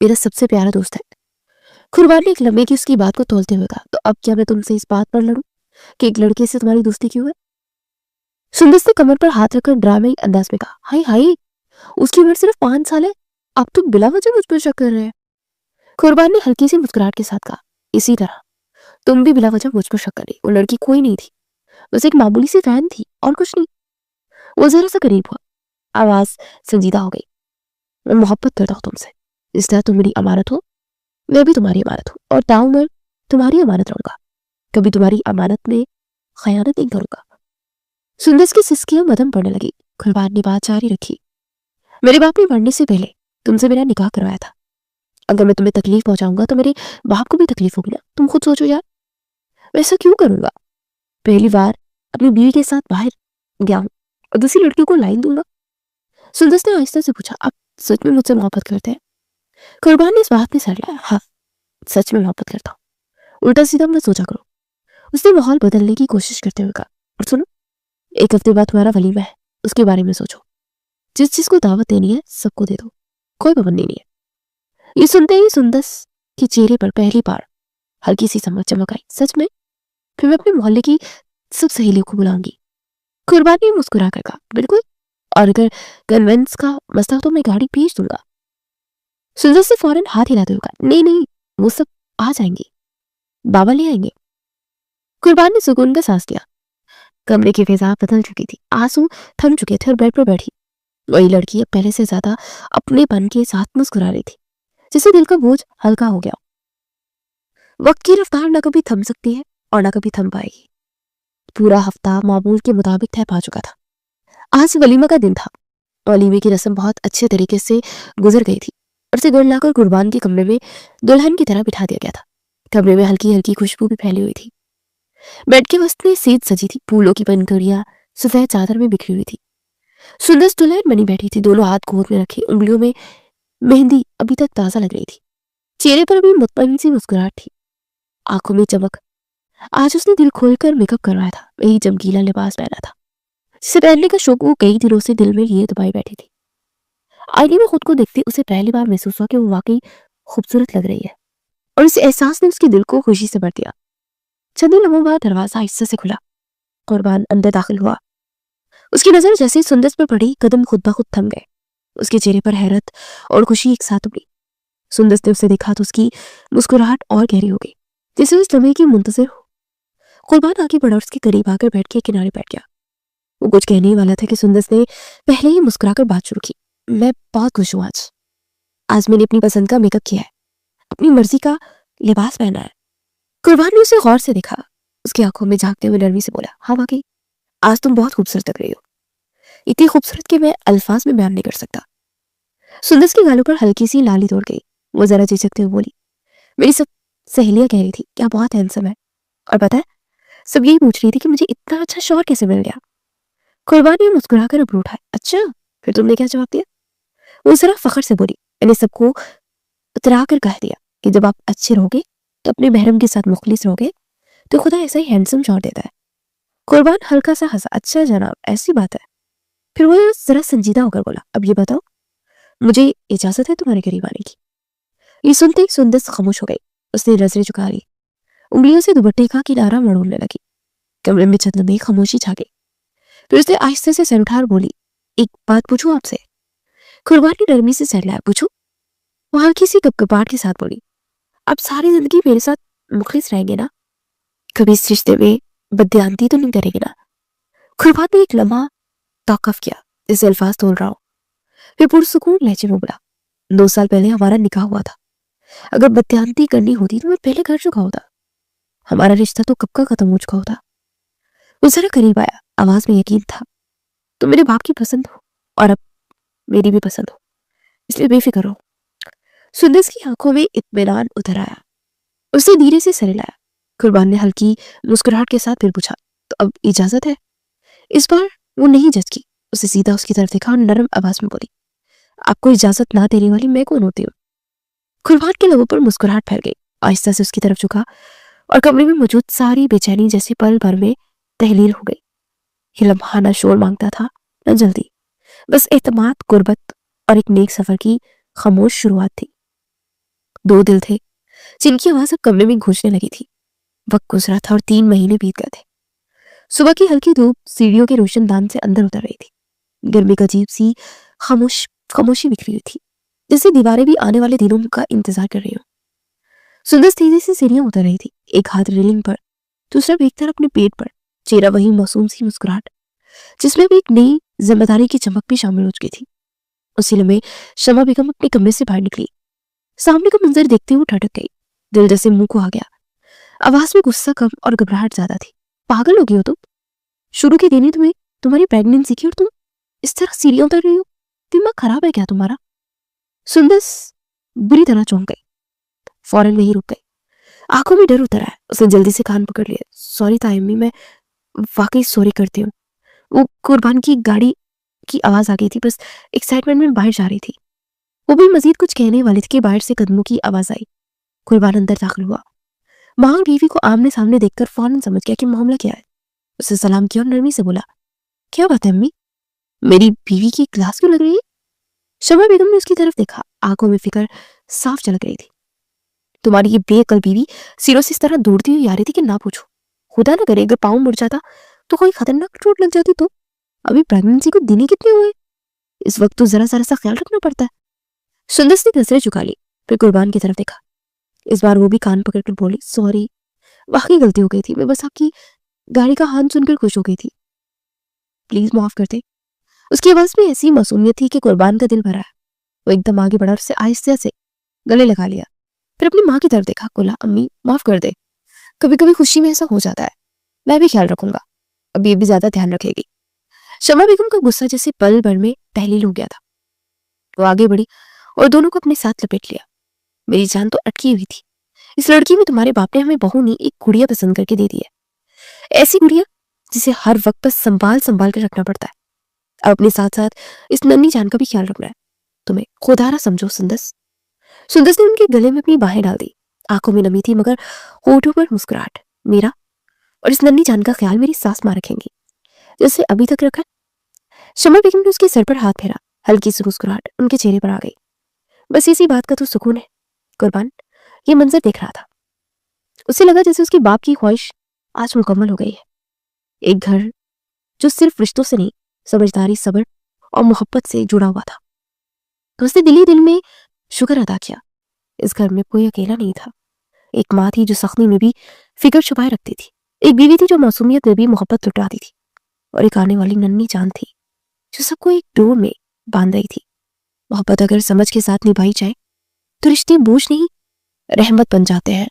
मेरा सबसे प्यारा दोस्त है। कुर्बान ने एक लम्हे की उसकी बात को तोलते हुए कहा, तो अब क्या मैं तुमसे इस बात पर लड़ूं कि एक लड़के से तुम्हारी दोस्ती क्यों है? सुंदर ने कमर पर हाथ रखकर ड्रामे अंदाज में कहा, हाय हाय, उसकी उम्र सिर्फ 5 साल है, आप तो बिला वजह मुझ पर शक कर रहे हैं। कुर्बान ने हल्की सी मुस्कुराहट के साथ कहा, इसी तरह तुम भी बिला वजह मुझ पर शक कर रही। वो लड़की कोई नहीं थी, बस एक मामूली सी फैन थी और कुछ नहीं। वो जरा सा करीब हुआ, आवाज संजीदा हो गई। मैं मोहब्बत करता हूँ तुमसे, इस तरह तुम मेरी अमानत हो, मैं भी तुम्हारी अमानत हूँ, और ताउमर तुम्हारी अमानत रहूंगा, कभी तुम्हारी अमानत में खयानत नहीं करूंगा। सुंदस की सिसकियां मदम पड़ने लगी। खुलबान ने बात जारी रखी। मेरे बाप ने मरने से पहले तुमसे मेरा निकाह करवाया था। अगर मैं तुम्हें तकलीफ पहुंचाऊंगा तो मेरे बाप को भी तकलीफ होगी ना। तुम खुद सोचो यार, वैसा क्यों करूंगा? पहली बार अपनी बीवी के साथ बाहर गया हूं और दूसरी लड़कियों को लाइन दूंगा। सुंदस ने आहिस्ता से पूछा, आप सच में मुझसे मोहब्बत करते हैं? कुर्बान ने इस बात में सर लाया। हाँ, सच में मोहब्बत करता हूँ, उल्टा सीधा मत सोचा करो। उसने माहौल बदलने की कोशिश करते हुए कहा, और सुनो, 1 हफ्ते बाद तुम्हारा वलीमा है, उसके बारे में सोचो। जिस चीज को दावत देनी है सबको दे दो, कोई पाबंदी नहीं है। ये सुनते ही सुंदस के चेहरे पर पहली बार हल्की सी चमक आई। सच में? फिर मैं अपने मोहल्ले की सब सहेलियों को बुलाऊंगी। कुर्बान ने मुस्कुरा कर कहा, बिल्कुल, और अगर कन्वेंस का मसला तो मैं गाड़ी भेज दूंगा। सुंदस ने फौरन हाथ हिलाते हुए कहा, नहीं नहीं, वो सब आ जाएंगे, बाबा ले आएंगे। कुर्बान ने सुकून का सांस लिया। कमरे की फिजा बदल चुकी थी, आंसू थम चुके थे और बेड पर बैठी वही लड़की अब पहले से ज्यादा अपनेपन के साथ मुस्कुरा रही थी, जिससे दिल का बोझ हल्का हो गया। वक्त की रफ्तार न कभी थम सकती है और न कभी थम पाएगी। पूरा हफ्ता मामूल के मुताबिक तय पा चुका था। आज वलीमा का दिन था। वलीमे की रस्म बहुत अच्छे तरीके से गुजर गई थी और उसे गुड़ लाकर कुर्बान के कमरे में दुल्हन की तरह बिठा दिया गया था। कमरे में हल्की हल्की खुशबू भी फैली हुई थी। बेड के वस्त में सेज सजी थी, फूलों की पंखुड़ियां सफेद चादर में बिखरी हुई थी। सुंदर दुल्हन बनी बैठी थी, दोनों हाथ गोद में रखे, उंगलियों में मेहंदी अभी तक ताजा लग रही थी। चेहरे पर भी मुतमईन सी मुस्कुराहट थी, आंखों में चमक। आज उसने दिल खोलकर मेकअप करवाया था, वही चमकीला लिबास पहना था जिसे पहनने का शौक वो कई दिनों से दिल में लिए दबाई बैठी थी। आईने में खुद को देखते उसे पहली बार महसूस हुआ कि वो वाकई खूबसूरत लग रही है, और इस एहसास ने उसके दिल को खुशी से भर दिया। चंद ही लम्हों बाद दरवाजा आहिस्ते से खुला। कुर्बान अंदर दाखिल हुआ। उसकी नजर जैसे सुंदस पर पड़ी, कदम खुद ब खुद थम गए। उसके चेहरे पर हैरत और खुशी एक साथ उभरी। सुंदस ने उसे देखा तो उसकी मुस्कुराहट और गहरी हो गई, जैसे उस लम्हे की मुंतजिर हो। कुर्बान आगे बढ़ा, उसके करीब आकर बैठ के किनारे बैठ गया। वो कुछ कहने वाला था कि सुंदस ने पहले ही मुस्कुराकर बात शुरू की। मैं बहुत खुश हूँ आज मैंने अपनी पसंद का मेकअप किया है, अपनी मर्जी का लिबास पहना है। कुर्बान ने उसे गौर से देखा, उसकी आंखों में झांकते हुए नरमी से बोला, हाँ वाकई आज तुम बहुत खूबसूरत लग रही हो, इतनी खूबसूरत कि मैं अल्फाज में बयान नहीं कर सकता। सुंदस के गालों पर हल्की सी लाली दौड़ गई। वो जरा झिझकते हुए बोली, मेरी सब सहेलियां कह रही थी क्या बहुत हैंडसम है, और पता है सब यही पूछ रही थी कि मुझे इतना अच्छा शौहर कैसे मिल गया। कुर्बान ने मुस्कुराकर अब्रू उठाया, अच्छा फिर तुमने क्या जवाब दिया? वो जरा फख्र से बोली, मैंने सबको उतरा कर कह दिया कि जब आप अच्छे रहोगे तो अपने महरम के साथ मुखलिस रहोगे तो खुदा ऐसा ही हैंडसम शौहर देता है। कुर्बान हल्का सा हंसा, अच्छा जनाब ऐसी बात है। फिर वो जरा संजीदा होकर बोला, अब ये बताओ मुझे इजाजत है तुम्हारे करीब आने की? ये सुनते ही सुंदस खामोश हो गई। उसने नजरें झुका ली, उंगलियों से दुपट्टे का किनारा मड़ोड़ने लगी। कमरे में चंद लम्हे खामोशी छा गई। फिर उसने आहिस्ते से सर उठा बोली, एक बात पूछूं आपसे? कुर्बान ने नरमी से सर लाया, पूछो। वो हल्की सी कपकपाहट के साथ बोली, आप सारी जिंदगी मेरे साथ मुखलिस रहेंगे ना? कभी इस रिश्ते में बदयांती तो नहीं करेंगे ना? कुर्बान ने एक लम्हा तौकफ किया, जैसे अल्फाज तोल रहा हो। फिर पुरसुकून लहजे में बोला, 2 साल पहले हमारा निकाह हुआ था, अगर बदयांती करनी होती तो मैं पहले कर चुका होता, हमारा रिश्ता तो कब का खत्म हो चुका होता। वो जरा करीब आया, आवाज में यकीन था, तुम मेरे बाप की पसंद हो और अब मेरी भी पसंद हो, इसलिए बेफिक्र हो। सुंदस की आंखों में इत्मीनान उतर आया। उसने धीरे से सर हिलाया। कुर्बान ने हल्की मुस्कुराहट के साथ फिर पूछा, तो अब इजाजत है? इस बार वो नहीं जज की, उसे सीधा उसकी तरफ देखा और नरम आवाज में बोली, आपको इजाजत ना देने वाली मैं कौन होती हूँ? कुर्बान के लबों पर मुस्कुराहट फैल गई। आहिस्ता से उसकी तरफ झुका और कमरे में मौजूद सारी बेचैनी जैसे पल भर में तहलील हो गई। ये लम्हा न शोर मांगता था न जल्दी, बस एतमाद, गुर्बत और एक नेक सफर की खामोश शुरुआत थी। 2 दिल थे जिनकी आवाज अब कमरे में गूंजने लगी थी। वक्त गुजरा था और 3 महीने बीत गए थे। सुबह की हल्की धूप सीढ़ियों के रोशनदान से अंदर उतर रही थी। घर में एक अजीब सी खामोशी बिखरी हुई थी, जैसे दीवारें भी आने वाले दिनों का इंतजार कर रही हो। सुंदर तेजी से सीढ़ियां उतर रही थी, एक हाथ रेलिंग पर, दूसरा बेखतर अपने पेट पर, चेहरा वही मासूम सी मुस्कुराहट जिसमें भी एक नई जिम्मेदारी की चमक भी शामिल हो चुकी थी। उसी लम्हे शमा बेगम अपने कमरे से बाहर निकली। सामने का मंजर देखते हुए ठटक गई। दिल जैसे मुंह को आ गया। आवाज में गुस्सा कम और घबराहट ज्यादा थी। पागल हो गई हो तुम? शुरू के दिन ही तुम्हें तुम्हारी प्रेगनेंसी की और तुम इस तरह सीढ़ियां उतर रही हो? दिमाग खराब है क्या तुम्हारा? सुंदस बुरी तरह चौंक गई, फौरन वहीं रुक गई। आंखों में डर उतर आया। उसने जल्दी से कान पकड़ लिया। सॉरी तायम्मी, मैं वाकई सॉरी करती हूँ। वो कुर्बान की गाड़ी की आवाज आ गई थी। बस एक्साइटमेंट में बाहर जा रही थी। वो भी मजीद कुछ कहने वाली थी कि बाहर से कदमों की आवाज आई। कुर्बान अंदर दाखिल हुआ। मां और बीवी को आमने सामने देखकर फौरन समझ गया कि मामला क्या है। उसे सलाम किया और नरमी से बोला, क्या बात है अम्मी? मेरी बीवी की क्लास क्यों लग रही है? शमा बेगम ने उसकी तरफ देखा। आंखों में फिक्र साफ झलक रही थी। तुम्हारी ये बेअकल बीवी सिरों से इस तरह दौड़ती हुई आ रही थी कि ना पूछो। खुदा ना करे अगर पाँव मुड़ जाता तो कोई खतरनाक चोट लग जाती तो। अभी प्रेगनेंसी को दिन ही कितने हुए? इस वक्त तो जरा जरा सा ख्याल रखना पड़ता है। सुंदस ने नजरें झुका ली, फिर कुर्बान की तरफ देखा। इस बार वो भी कान पकड़कर बोली, सॉरी, वाकई गलती हो गई थी। मैं बस आपकी गाड़ी का हॉर्न सुनकर खुश हो गई थी, प्लीज माफ कर दे। उसकी आवाज में ऐसी मासूमियत थी कि कुर्बान का दिल भरा। वो एकदम आगे बढ़ा और उसे आहिस्ते से गले लगा लिया। फिर अपनी माँ की तरफ देखा, बोला, अम्मी माफ कर दे, कभी कभी खुशी में ऐसा हो जाता है। मैं भी ख्याल रखूंगा, अब ये भी ज्यादा ध्यान रखेगी। शमा बेगम का गुस्सा जैसे पल भर में तहलील हो गया था। वो आगे बढ़ी और दोनों को अपने साथ लपेट लिया। मेरी जान तो अटकी हुई थी। इस लड़की में तुम्हारे बाप ने हमें बहू नहीं एक गुड़िया पसंद करके दे दी है। ऐसी गुड़िया जिसे हर वक्त बस संभाल संभाल कर रखना पड़ता है। अब अपने साथ साथ इस नन्ही जान का भी ख्याल रखना है। तुम्हें खुदारा समझो सुंदस। सुंदस ने उनके गले में अपनी बाहें डाल दी। आंखों में नमी थी मगर होठों पर मुस्कुराहट। मेरा और इस नन्ही जान का ख्याल मेरी सास मां रखेंगी, जैसे अभी तक रखा। शमा बेगम ने उसके सर पर हाथ फेरा। हल्की सी मुस्कुराहट उनके चेहरे पर आ गई। बस इसी बात का तो सुकून है। कुर्बान ये मंजर देख रहा था। उसे लगा जैसे उसके बाप की ख्वाहिश आज मुकम्मल हो गई है। एक घर जो सिर्फ रिश्तों से नहीं, समझदारी, सब्र और मोहब्बत से जुड़ा हुआ था। तो उसने दिल ही दिल में शुक्र अदा किया। इस घर में कोई अकेला नहीं था। एक माँ थी जो सख्ती में भी फिक्र छुपाए रखती थी। एक बीवी थी जो मासूमियत में भी मोहब्बत लुटाती थी। और एक आने वाली नन्ही जान थी जो सबको एक डोर में बांध रही थी। मोहब्बत अगर समझ के साथ निभाई जाए तो रिश्ते बोझ नहीं, रहमत बन जाते हैं।